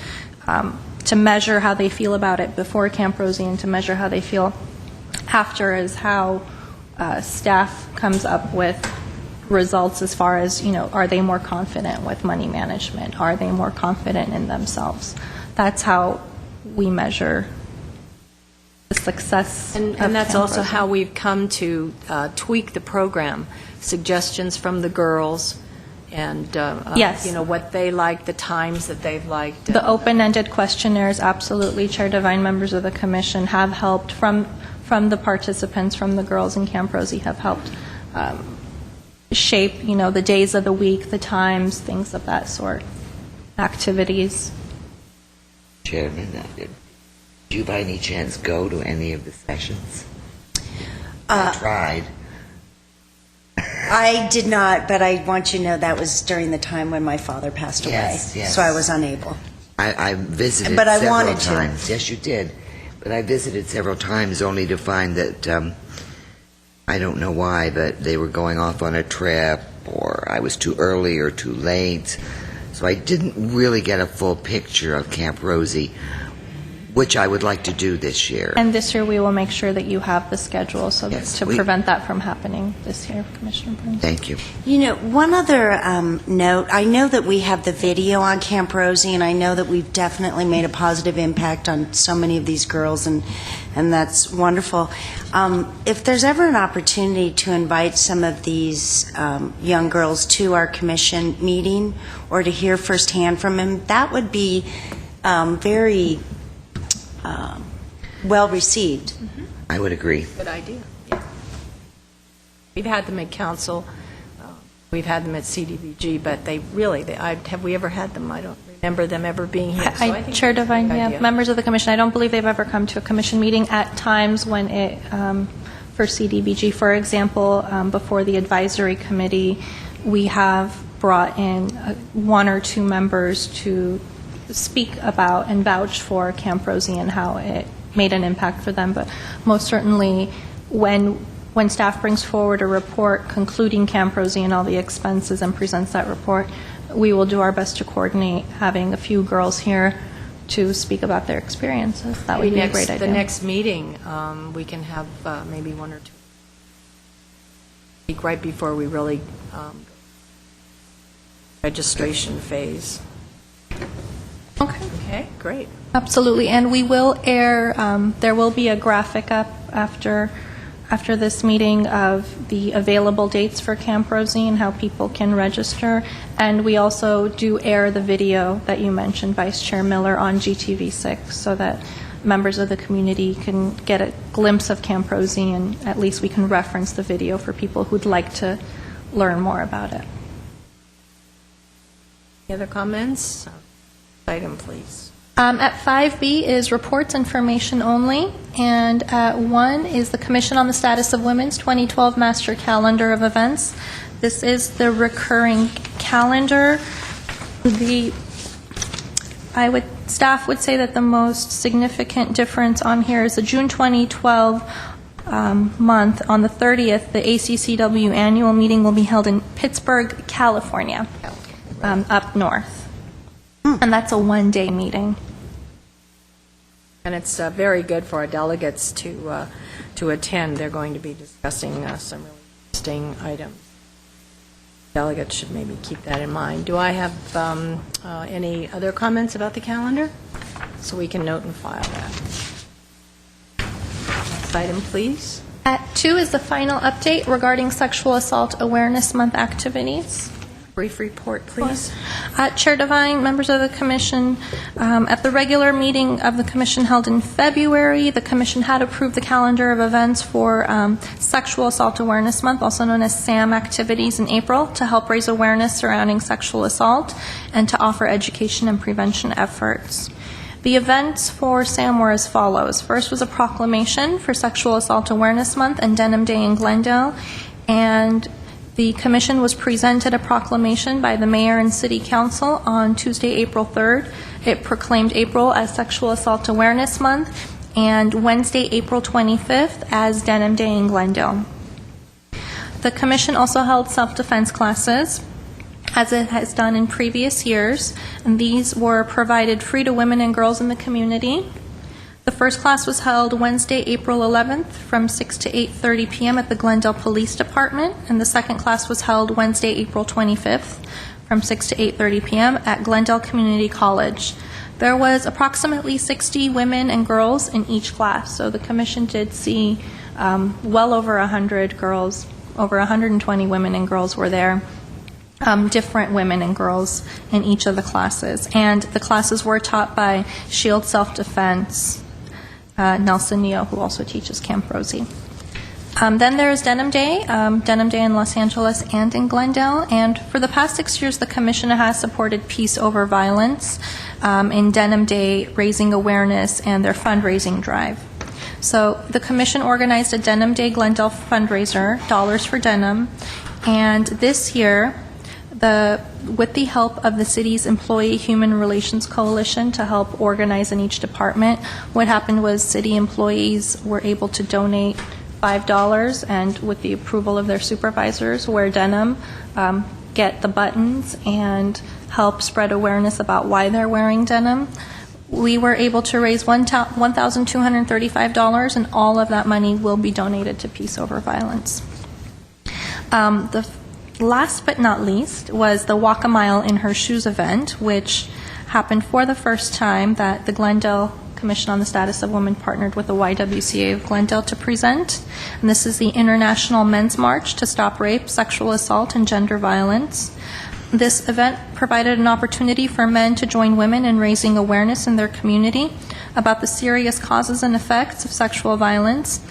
to measure how they feel about it before Camp Rosie and to measure how they feel after is how staff comes up with results as far as, are they more confident with money management? Are they more confident in themselves? That's how we measure the success. And that's also how we've come to tweak the program. Suggestions from the girls and, Yes. what they like, the times that they've liked. The open-ended questionnaires, absolutely. Chair Devine, members of the commission have helped from the participants, from the girls in Camp Rosie, have helped shape, the days of the week, the times, things of that sort, activities. Chairman, did you by any chance go to any of the sessions? I tried. I did not, but I want you to know that was during the time when my father passed away. Yes. So I was unable. I visited But I several wanted to. times. Yes, you did. But I visited several times only to find that, I don't know why, but they were going off on a trip, or I was too early or too late. So I didn't really get a full picture of Camp Rosie, which I would like to do this year. And this year we will make sure that you have the schedule so that Yes, to prevent that from happening this year, Commissioner Burns. Thank you. One other note, I know that we have the video on Camp Rosie, and I know that we've definitely made a positive impact on so many of these girls, and that's wonderful. If there's ever an opportunity to invite some of these young girls to our commission meeting or to hear firsthand from them, that would be very well received. I would agree. Good idea. Yeah. We've had them at council, we've had them at CDBG, but have we ever had them? I don't remember them ever being here. So I think Chair it's a Devine, good yeah, idea. members of the commission, I don't believe they've ever come to a commission meeting at times when it, for CDBG, for example, before the advisory committee, we have brought in one or two members to speak about and vouch for Camp Rosie and how it made an impact for them. But most certainly, when staff brings forward a report concluding Camp Rosie and all the expenses and presents that report, we will do our best to coordinate having a few girls here to speak about their experiences. That would be a great idea. The next meeting, we can have maybe one or two. Right before we really registration phase. Okay, great. Absolutely, and we will air, there will be a graphic up after this meeting of the available dates for Camp Rosie and how people can register, and we also do air the video that you mentioned, Vice Chair Miller, on GTV6 so that members of the community can get a glimpse of Camp Rosie, and at least we can reference the video for people who'd like to learn more about it. Any other comments? Item, please. At 5B is reports information only, and at 1 is the Commission on the Status of Women's 2012 Master Calendar of Events. This is the recurring calendar. Staff would say that the most significant difference on here is the June 2012 month. On the 30th, the ACCW annual meeting will be held in Pittsburgh, California, up north. And that's a one-day meeting. And it's very good for our delegates to attend. They're going to be discussing some really interesting items. Delegates should maybe keep that in mind. Do I have any other comments about the calendar? So we can note and file that. Next item, please. At 2 is the final update regarding Sexual Assault Awareness Month activities. Brief report, please. Chair Devine, members of the Commission, at the regular meeting of the Commission held in February, the Commission had approved the calendar of events for Sexual Assault Awareness Month, also known as SAM activities in April, to help raise awareness surrounding sexual assault and to offer education and prevention efforts. The events for SAM were as follows. First was a proclamation for Sexual Assault Awareness Month and Denim Day in Glendale, and the Commission was presented a proclamation by the Mayor and City Council on Tuesday, April 3rd. It proclaimed April as Sexual Assault Awareness Month and Wednesday, April 25th as Denim Day in Glendale. The Commission also held self-defense classes, as it has done in previous years, and these were provided free to women and girls in the community. The first class was held Wednesday, April 11th from 6 to 8:30 p.m. at the Glendale Police Department, and the second class was held Wednesday, April 25th from 6 to 8:30 p.m. at Glendale Community College. There was approximately 60 women and girls in each class, so the Commission did see well over 100 girls, over 120 women and girls were there. Different women and girls in each of the classes. And the classes were taught by Shield Self-Defense, Nelson Neo, who also teaches Camp Rosie. Then there is Denim Day in Los Angeles and in Glendale. And for the past 6 years, the Commission has supported Peace Over Violence in Denim Day, raising awareness and their fundraising drive. So the Commission organized a Denim Day Glendale fundraiser, Dollars for Denim, and this year, with the help of the city's Employee Human Relations Coalition to help organize in each department, what happened was city employees were able to donate $5 and with the approval of their supervisors wear denim, get the buttons, and help spread awareness about why they're wearing denim. We were able to raise $1,235, and all of that money will be donated to Peace Over Violence. Last but not least was the Walk a Mile in Her Shoes event, which happened for the first time that the Glendale Commission on the Status of Women partnered with the YWCA of Glendale to present. And this is the International Men's March to Stop Rape, Sexual Assault, and Gender Violence. This event provided an opportunity for men to join women in raising awareness in their community about the serious causes and effects of sexual violence.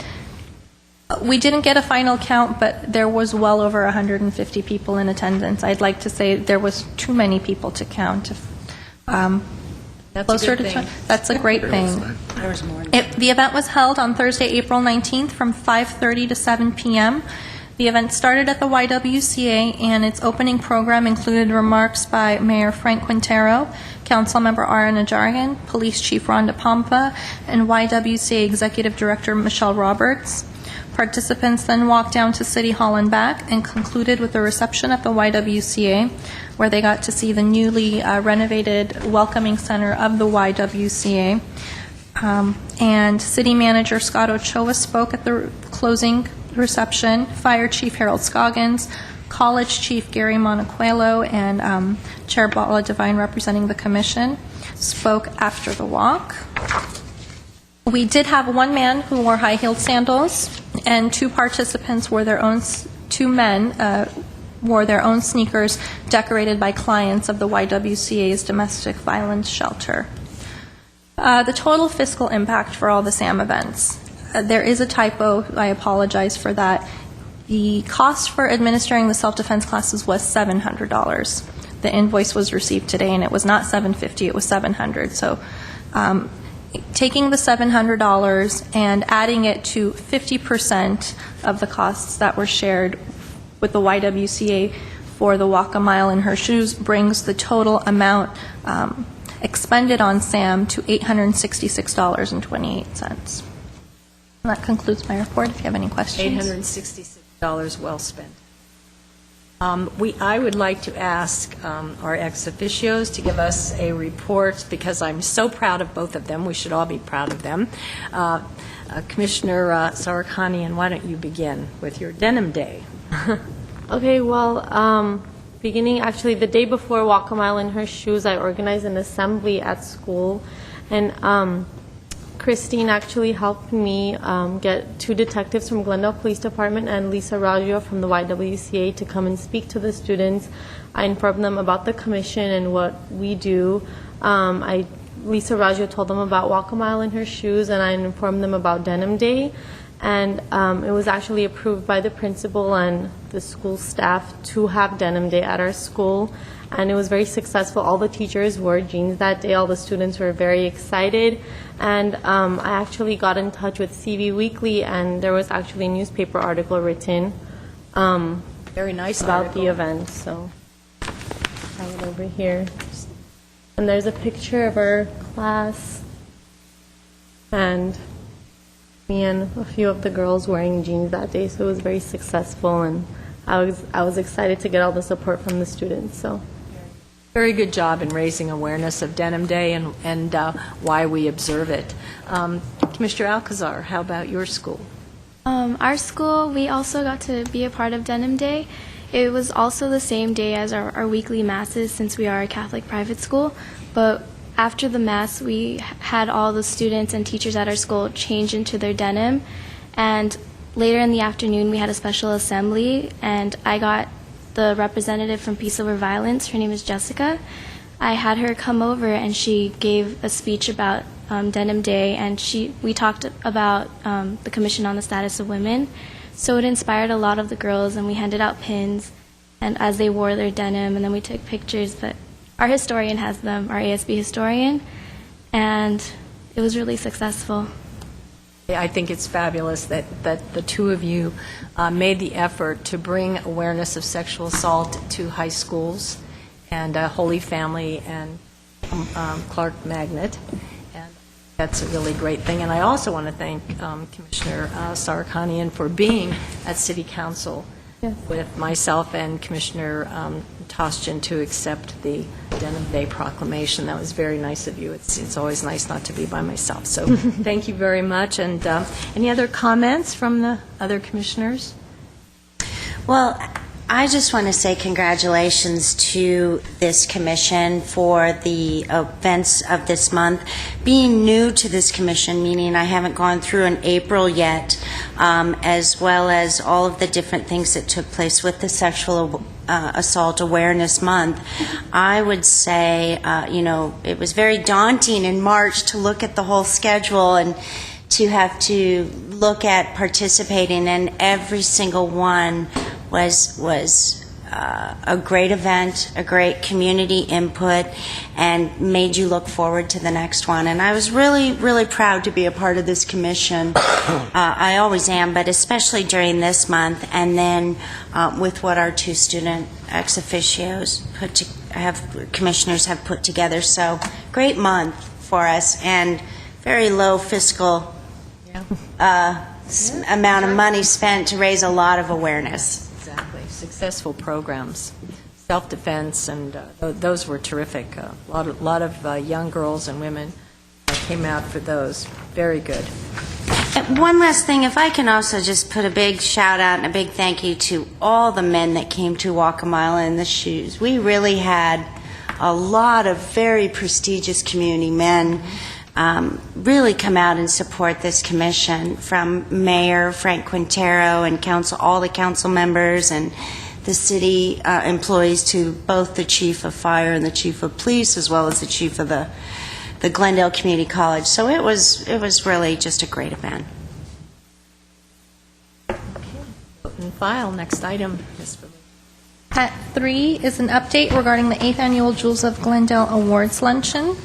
We didn't get a final count, but there was well over 150 people in attendance. I'd like to say there was too many people to count. That's a good thing. That's a great thing. The event was held on Thursday, April 19th from 5:30 to 7 p.m. The event started at the YWCA, and its opening program included remarks by Mayor Frank Quintero, Councilmember Ara Najarian, Police Chief Rhonda Pompa, and YWCA Executive Director Michelle Roberts. Participants then walked down to City Hall and back and concluded with a reception at the YWCA, where they got to see the newly renovated Welcoming Center of the YWCA. And City Manager Scott Ochoa spoke at the closing reception. Fire Chief Harold Scoggins, College Chief Gary Monacuelo, and Chair Ballot Devine, representing the Commission, spoke after the walk. We did have one man who wore high-heeled sandals, and two men wore their own sneakers decorated by clients of the YWCA's domestic violence shelter. The total fiscal impact for all the SAM events. There is a typo. I apologize for that. The cost for administering the self-defense classes was $700. The invoice was received today, and it was not $750, it was $700. So taking the $700 and adding it to 50% of the costs that were shared with the YWCA for the Walk a Mile in Her Shoes brings the total amount expended on SAM to $866.28. And that concludes my report. If you have any questions. $866 well spent. I would like to ask our ex officios to give us a report, because I'm so proud of both of them. We should all be proud of them. Commissioner Sarakanian, why don't you begin with your Denim Day? Okay, well, beginning actually the day before Walk a Mile in Her Shoes, I organized an assembly at school, and Christine actually helped me get 2 detectives from Glendale Police Department and Lisa Raggio from the YWCA to come and speak to the students. I informed them about the commission and what we do. Lisa Raggio told them about Walk a Mile in Her Shoes, and I informed them about Denim Day. And it was actually approved by the principal and the school staff to have Denim Day at our school. And it was very successful. All the teachers wore jeans that day. All the students were very excited. And I actually got in touch with CV Weekly, and there was actually a newspaper article written Very nice about article. the event. So I have it over here. And there's a picture of our class and me and a few of the girls wearing jeans that day. So it was very successful, and I was excited to get all the support from the students. So. Very good job in raising awareness of Denim Day and why we observe it. Commissioner Alcazar, how about your school? Our school, we also got to be a part of Denim Day. It was also the same day as our weekly masses, since we are a Catholic private school. But after the mass, we had all the students and teachers at our school change into their denim. And later in the afternoon, we had a special assembly, and I got the representative from Peace Over Violence. Her name is Jessica. I had her come over, and she gave a speech about Denim Day, and we talked about the Commission on the Status of Women. So it inspired a lot of the girls, and we handed out pins and as they wore their denim, and then we took pictures. But our historian has them, our ASB historian, and it was really successful. I think it's fabulous that the two of you made the effort to bring awareness of sexual assault to high schools, and Holy Family and Clark Magnet. And that's a really great thing. And I also want to thank Commissioner Sarakanian for being at City Council with myself and Commissioner Tostian to accept the Denim Day proclamation. That was very nice of you. It's always nice not to be by myself. So thank you very much. And any other comments from the other commissioners? Well, I just want to say congratulations to this commission for the events of this month. Being new to this commission, meaning I haven't gone through an April yet, as well as all of the different things that took place with the Sexual Assault Awareness Month, I would say, it was very daunting in March to look at the whole schedule and to have to look at participating, and every single one was a great event, a great community input, and made you look forward to the next one. And I was really, really proud to be a part of this commission. I always am, but especially during this month, and then with what our two student ex officios commissioners have put together. So great month for us, and very low fiscal amount of money spent to raise a lot of awareness. Exactly. Successful programs, self-defense, and those were terrific. A lot of young girls and women came out for those. Very good. And one last thing, if I can also just put a big shout out and a big thank you to all the men that came to Walk a Mile in the Shoes. We really had a lot of very prestigious community men really come out and support this commission, from Mayor Frank Quintero and all the council members and the city employees, to both the chief of fire and the chief of police, as well as the chief of the Glendale Community College. So it was really just a great event. Vote and file. Next item. At 3 is an update regarding the 8th Annual Jewels of Glendale Awards Luncheon.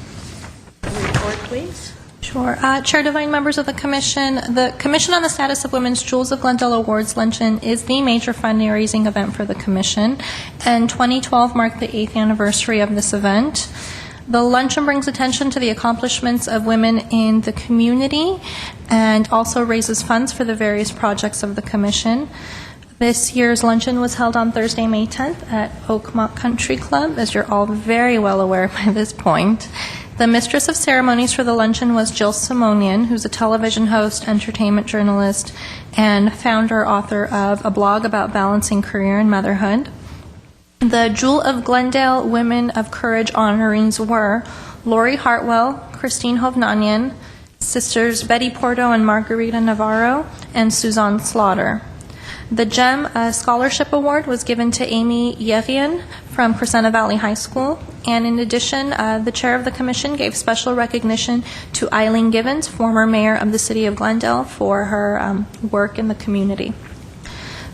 Report, please. Sure. Chair Devine, members of the Commission on the Status of Women's Jewels of Glendale Awards Luncheon is the major fundraising event for the Commission, and 2012 marked the 8th anniversary of this event. The luncheon brings attention to the accomplishments of women in the community and also raises funds for the various projects of the Commission. This year's luncheon was held on Thursday, May 10th at Oakmont Country Club, as you're all very well aware by this point. The mistress of ceremonies for the luncheon was Jill Simonian, who's a television host, entertainment journalist, and author of a blog about balancing career and motherhood. The Jewel of Glendale Women of Courage honorees were Lori Hartwell, Christine Hovnanian, Sisters Betty Porto and Margarita Navarro, and Suzanne Slaughter. The GEM Scholarship Award was given to Amy Yerian from Crescenta Valley High School, and in addition, the chair of the commission gave special recognition to Eileen Givens, former mayor of the city of Glendale, for her work in the community.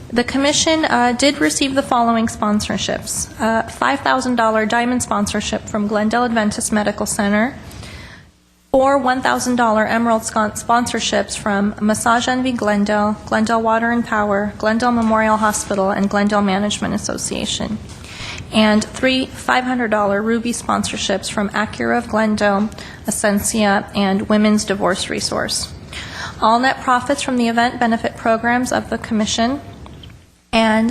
The commission did receive the following sponsorships: $5,000 diamond sponsorship from Glendale Adventist Medical Center, or $1,000 Emerald sponsorships from Massage Envy Glendale, Glendale Water and Power, Glendale Memorial Hospital, and Glendale Management Association. And three $500 Ruby sponsorships from Acura of Glendale, Essentia, and Women's Divorce Resource. All net profits from the event benefit programs of the commission. And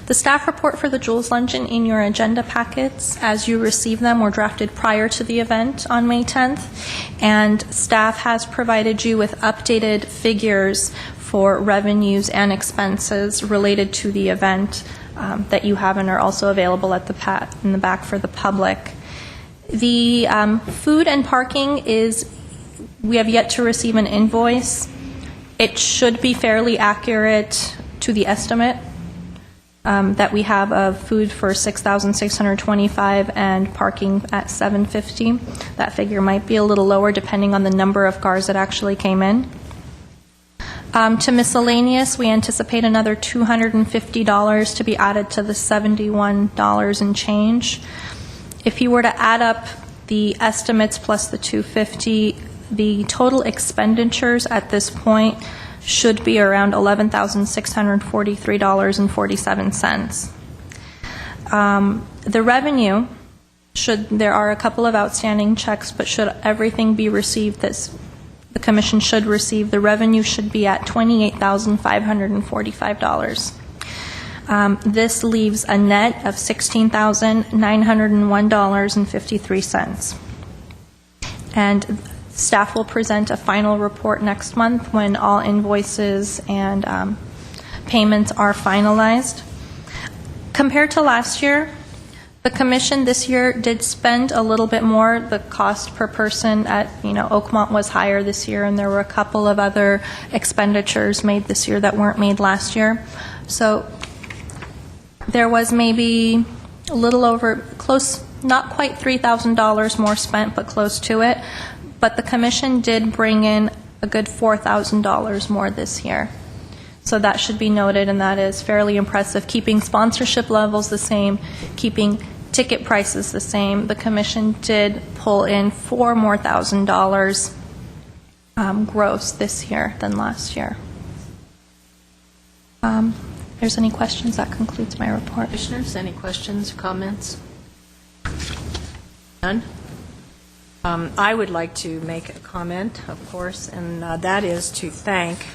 the staff report for the Jules Luncheon in your agenda packets as you receive them were drafted prior to the event on May 10th. And staff has provided you with updated figures for revenues and expenses related to the event that you have and are also available at in the back for the public. The food and parking we have yet to receive an invoice. It should be fairly accurate to the estimate that we have of food for $6,625 and parking at $750. That figure might be a little lower depending on the number of cars that actually came in. To miscellaneous, we anticipate another $250 to be added to the $71 and change. If you were to add up the estimates plus the $250, the total expenditures at this point should be around $11,643.47. The revenue, there are a couple of outstanding checks, but should everything be received, the commission should receive, the revenue should be at $28,545. This leaves a net of $16,901.53. And staff will present a final report next month when all invoices and payments are finalized. Compared to last year, the commission this year did spend a little bit more. The cost per person at Oakmont was higher this year, and there were a couple of other expenditures made this year that weren't made last year. So there was maybe a little over, close, not quite $3,000 more spent, but close to it. But the commission did bring in a good $4,000 more this year. So that should be noted, and that is fairly impressive. Keeping sponsorship levels the same, keeping ticket prices the same. The commission did pull in $4,000 more gross this year than last year. If there's any questions, that concludes my report. Commissioners, any questions, comments? None? I would like to make a comment, of course, and that is to thank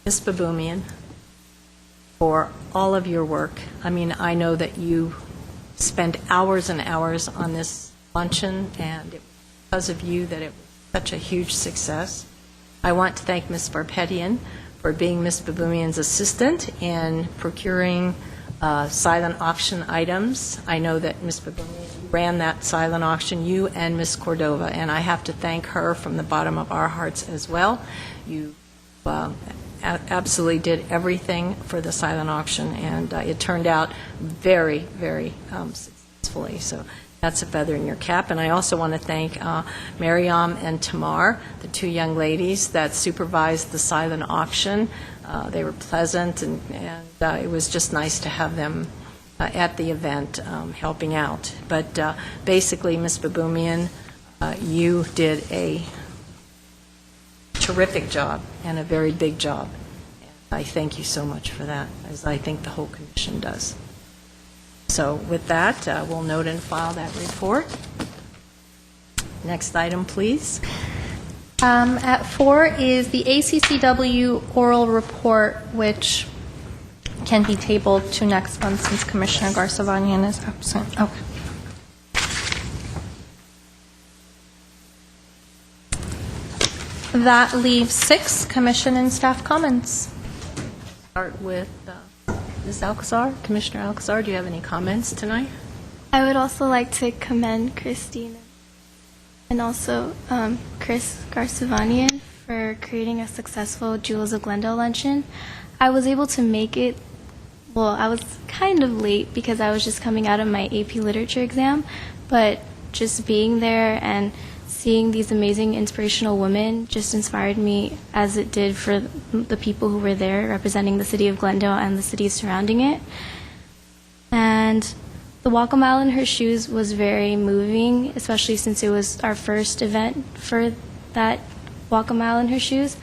Ms. Baboumian for all of your work. I mean, I know that you spent hours and hours on this luncheon, and it was because of you that it was such a huge success. I want to thank Ms. Barpetian for being Ms. Baboumian's assistant in procuring silent auction items. I know that Ms. Baboumian ran that silent auction, you and Ms. Cordova, and I have to thank her from the bottom of our hearts as well. You absolutely did everything for the silent auction, and it turned out very, very successfully. So that's a feather in your cap. And I also want to thank Mariam and Tamar, the two young ladies that supervised the silent auction. They were pleasant, and it was just nice to have them at the event helping out. But basically, Ms. Baboumian, you did a terrific job and a very big job. And I thank you so much for that, as I think the whole commission does. So with that, we'll note and file that report. Next item, please. At 4 is the ACCW Oral Report, which can be tabled to next month since Commissioner Garsavanian is absent. Okay. That leaves 6 commission and staff comments. Start with Ms. Alcazar. Commissioner Alcazar, do you have any comments tonight? I would also like to commend Christine and also Chris Garcivanian for creating a successful Jewels of Glendale luncheon. I was able to make it, well, I was kind of late because I was just coming out of my AP Literature exam, but just being there and seeing these amazing inspirational women just inspired me as it did for the people who were there representing the city of Glendale and the cities surrounding it. And the Walk a Mile in Her Shoes was very moving, especially since it was our first event for that Walk a Mile in Her Shoes.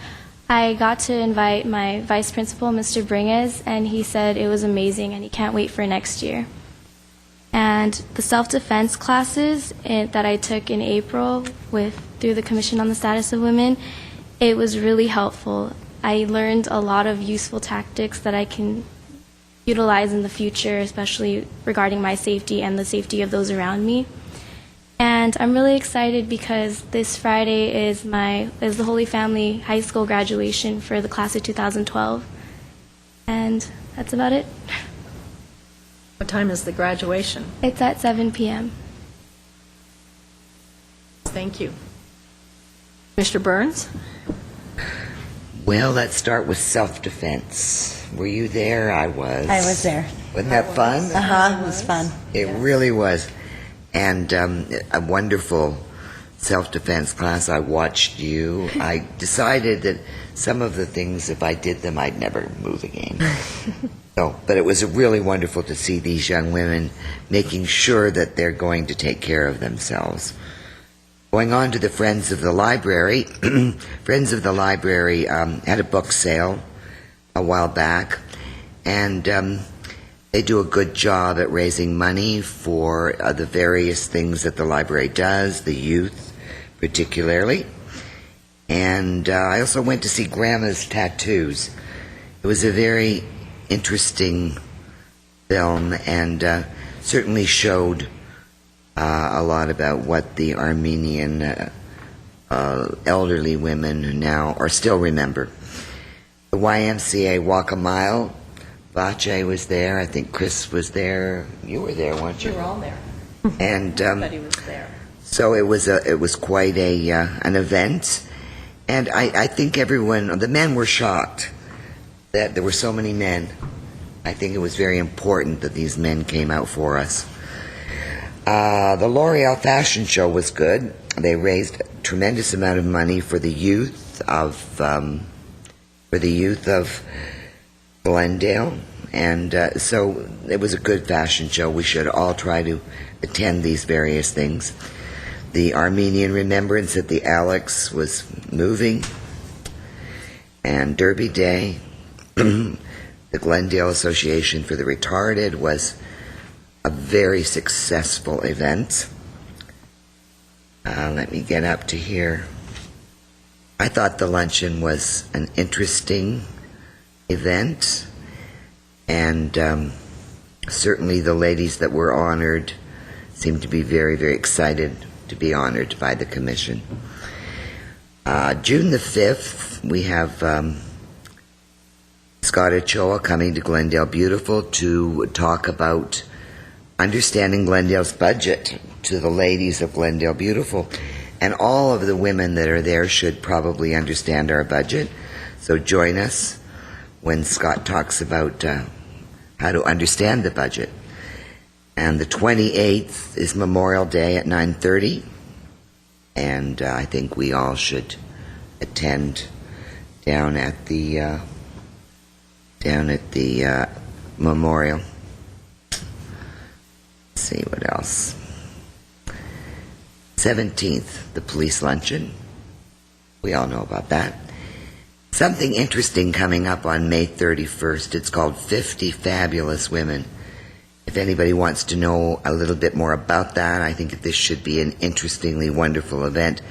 I got to invite my vice principal, Mr. Bringes, and he said it was amazing and he can't wait for next year. And the self-defense classes that I took in April through the Commission on the Status of Women, it was really helpful. I learned a lot of useful tactics that I can utilize in the future, especially regarding my safety and the safety of those around me. And I'm really excited because this Friday is the Holy Family High School graduation for the class of 2012. And that's about it. What time is the graduation? It's at 7 p.m. Thank you. Mr. Burns? Well, let's start with self-defense. Were you there? I was. I was there. Wasn't that fun? It was fun. It really was. And a wonderful self-defense class. I watched you. I decided that some of the things, if I did them, I'd never move again. But it was really wonderful to see these young women making sure that they're going to take care of themselves. Going on to the Friends of the Library, Friends of the Library had a book sale a while back, and they do a good job at raising money for the various things that the library does, the youth particularly. And I also went to see Grandma's Tattoos. It was a very interesting film and certainly showed a lot about what the Armenian elderly women now or still remember. The YMCA Walk a Mile, Vache was there, I think Chris was there, you were there, weren't you? We were all there. And Everybody was there. so it was quite an event, and I think everyone, the men were shocked that there were so many men. I think it was very important that these men came out for us. The L'Oreal fashion show was good. They raised a tremendous amount of money for the youth of Glendale, and so it was a good fashion show. We should all try to attend these various things. The Armenian remembrance at the Alex was moving, and Derby Day, the Glendale Association for the Retarded was a very successful event. Let me get up to here. I thought the luncheon was an interesting event, and certainly the ladies that were honored seemed to be very, very excited to be honored by the Commission. June the 5th, we have Scott Ochoa coming to Glendale Beautiful to talk about understanding Glendale's budget to the ladies of Glendale Beautiful. And all of the women that are there should probably understand our budget. So join us when Scott talks about how to understand the budget. And the 28th is Memorial Day at 9:30. And I think we all should attend down at the memorial. Let's see what else. 17th, the police luncheon. We all know about that. Something interesting coming up on May 31st. It's called 50 Fabulous Women. If anybody wants to know a little bit more about that, I think this should be an interestingly wonderful event.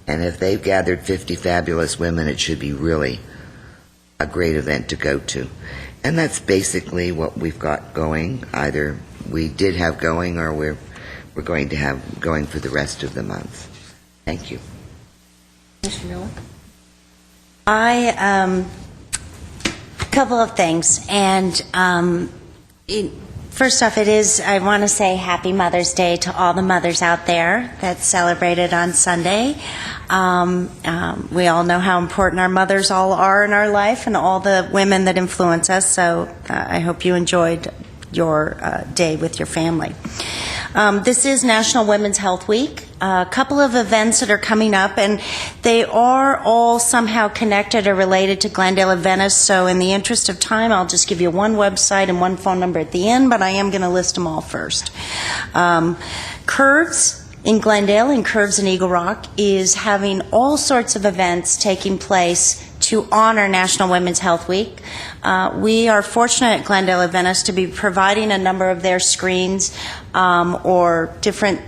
And if they've gathered 50 fabulous women, it should be really a great event to go to. And that's basically what we've got going. Either we did have going or we're going to have going for the rest of the month. Thank you. Mr. Miller? A couple of things, and First off, I want to say Happy Mother's Day to all the mothers out there that's celebrated on Sunday. We all know how important our mothers all are in our life and all the women that influence us, so I hope you enjoyed your day with your family. This is National Women's Health Week. A couple of events that are coming up, and they are all somehow connected or related to Glendale Adventist, so in the interest of time, I'll just give you one website and one phone number at the end, but I am going to list them all first. Curves in Glendale and Curves in Eagle Rock is having all sorts of events taking place to honor National Women's Health Week. We are fortunate at Glendale Adventist to be providing a number of their screens or different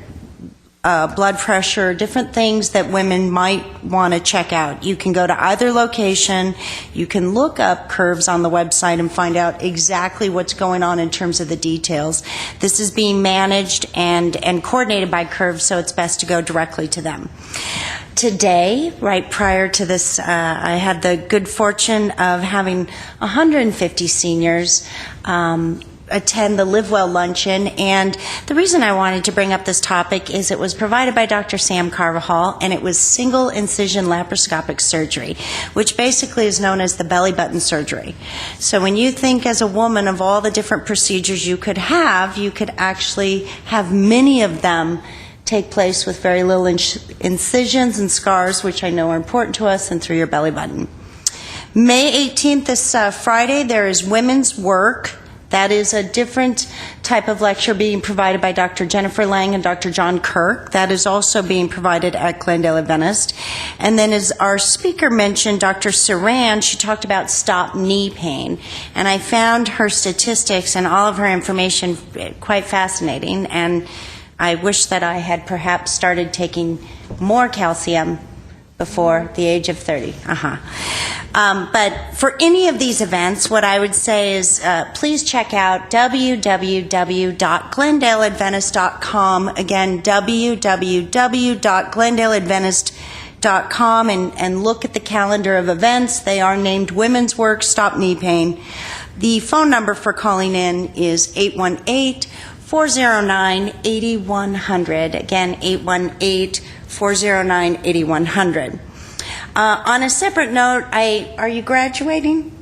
blood pressure, different things that women might want to check out. You can go to either location. You can look up Curves on the website and find out exactly what's going on in terms of the details. This is being managed and coordinated by Curves, so it's best to go directly to them. Today, right prior to this, I had the good fortune of having 150 seniors attend the Live Well Luncheon, and the reason I wanted to bring up this topic is it was provided by Dr. Sam Carvajal, and it was single incision laparoscopic surgery, which basically is known as the belly button surgery. So when you think as a woman of all the different procedures you could actually have many of them take place with very little incisions and scars, which I know are important to us, and through your belly button. May 18th, this Friday, there is Women's Work. That is a different type of lecture being provided by Dr. Jennifer Lang and Dr. John Kirk. That is also being provided at Glendale Adventist. And then as our speaker mentioned, Dr. Saran, she talked about stop knee pain. And I found her statistics and all of her information quite fascinating. And I wish that I had perhaps started taking more calcium before the age of 30. But for any of these events, what I would say is please check out www.glendaleadventist.com. Again, www.glendaleadventist.com, and look at the calendar of events. They are named Women's Work, Stop Knee Pain. The phone number for calling in is 818-409-8100. Again, 818-409-8100. On a separate note, are you graduating?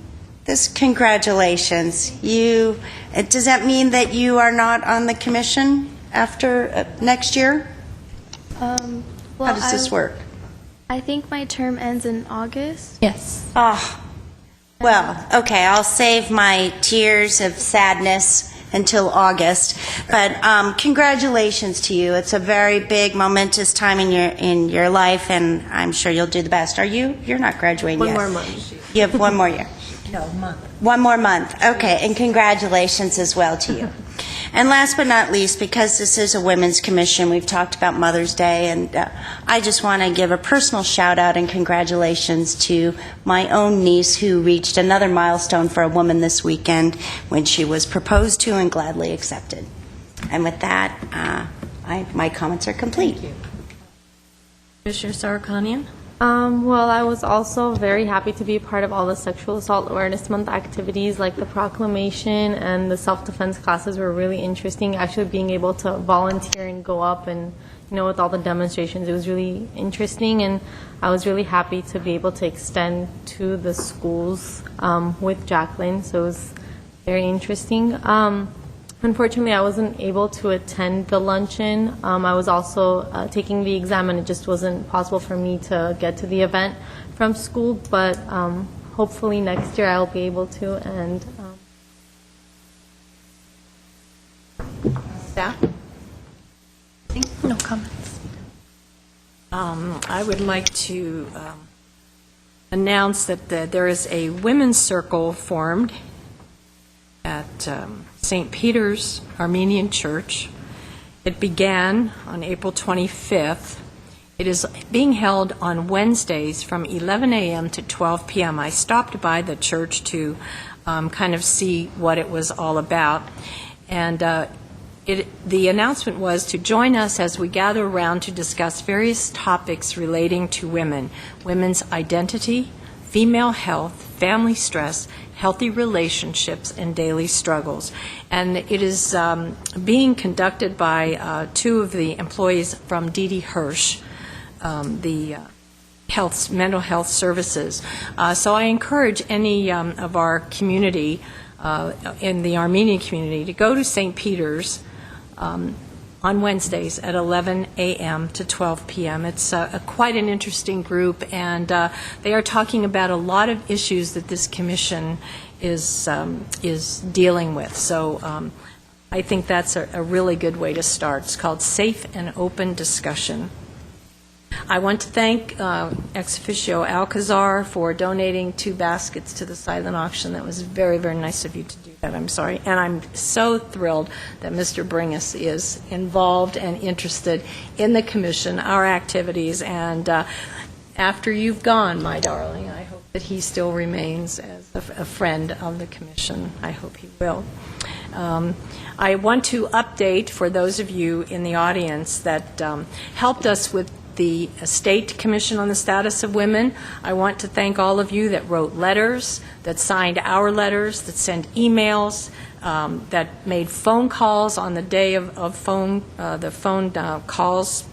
Congratulations. Does that mean that you are not on the commission after next year? How does this work? I think my term ends in August. Yes. Well, okay, I'll save my tears of sadness until August. But congratulations to you. It's a very big, momentous time in your life, and I'm sure you'll do the best. You're not graduating yet. One more month. You have one more year. No, month. One more month. Okay, and congratulations as well to you. And last but not least, because this is a women's commission, we've talked about Mother's Day, and I just want to give a personal shout out and congratulations to my own niece, who reached another milestone for a woman this weekend when she was proposed to and gladly accepted. And with that, my comments are complete. Thank you. Commissioner Sarkanian? Well, I was also very happy to be a part of all the Sexual Assault Awareness Month activities, like the proclamation and the self-defense classes were really interesting. Actually being able to volunteer and go up and, with all the demonstrations, it was really interesting, and I was really happy to be able to extend to the schools with Jacqueline, so it was very interesting. Unfortunately, I wasn't able to attend the luncheon. I was also taking the exam, and it just wasn't possible for me to get to the event from school, but hopefully next year I'll be able to. And Staff? No comments. I would like to announce that there is a women's circle formed at St. Peter's Armenian Church. It began on April 25th. It is being held on Wednesdays from 11 a.m. to 12 p.m. I stopped by the church to kind of see what it was all about. And the announcement was to join us as we gather around to discuss various topics relating to women, women's identity, female health, family stress, healthy relationships, and daily struggles. And it is being conducted by two of the employees from D.D. Hirsch, the mental health services. So I encourage any of our community, in the Armenian community, to go to St. Peter's on Wednesdays at 11 a.m. to 12 p.m. It's quite an interesting group, and they are talking about a lot of issues that this commission is dealing with. So I think that's a really good way to start. It's called Safe and Open Discussion. I want to thank ex officio Alcazar for donating 2 baskets to the silent auction. That was very, very nice of you to do that. I'm sorry. And I'm so thrilled that Mr. Bringus is involved and interested in the commission, our activities, and after you've gone, my darling, I hope that he still remains as a friend of the commission. I hope he will. I want to update for those of you in the audience that helped us with the State Commission on the Status of Women. I want to thank all of you that wrote letters, that signed our letters, that sent emails, that made phone calls on the day of the phone calls.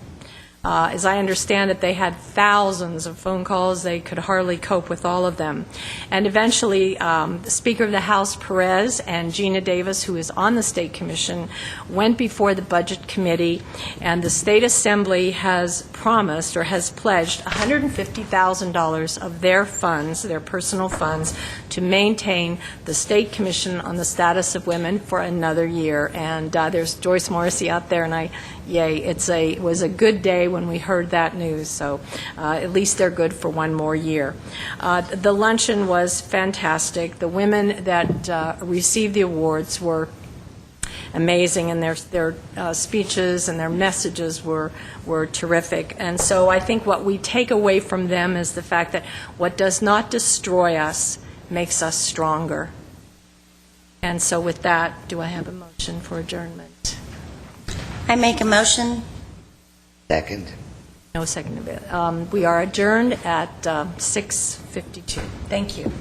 As I understand it, they had thousands of phone calls. They could hardly cope with all of them. And eventually, the Speaker of the House, Perez, and Gina Davis, who is on the State Commission, went before the Budget Committee, and the State Assembly has promised or has pledged $150,000 of their funds, their personal funds, to maintain the State Commission on the Status of Women for another year. And there's Joyce Morrissey out there, and yay, it was a good day when we heard that news, so at least they're good for one more year. The luncheon was fantastic. The women that received the awards were amazing, and their speeches and their messages were terrific. And so I think what we take away from them is the fact that what does not destroy us makes us stronger. And so with that, do I have a motion for adjournment? I make a motion. Second. No second of it. We are adjourned at 6:52. Thank you.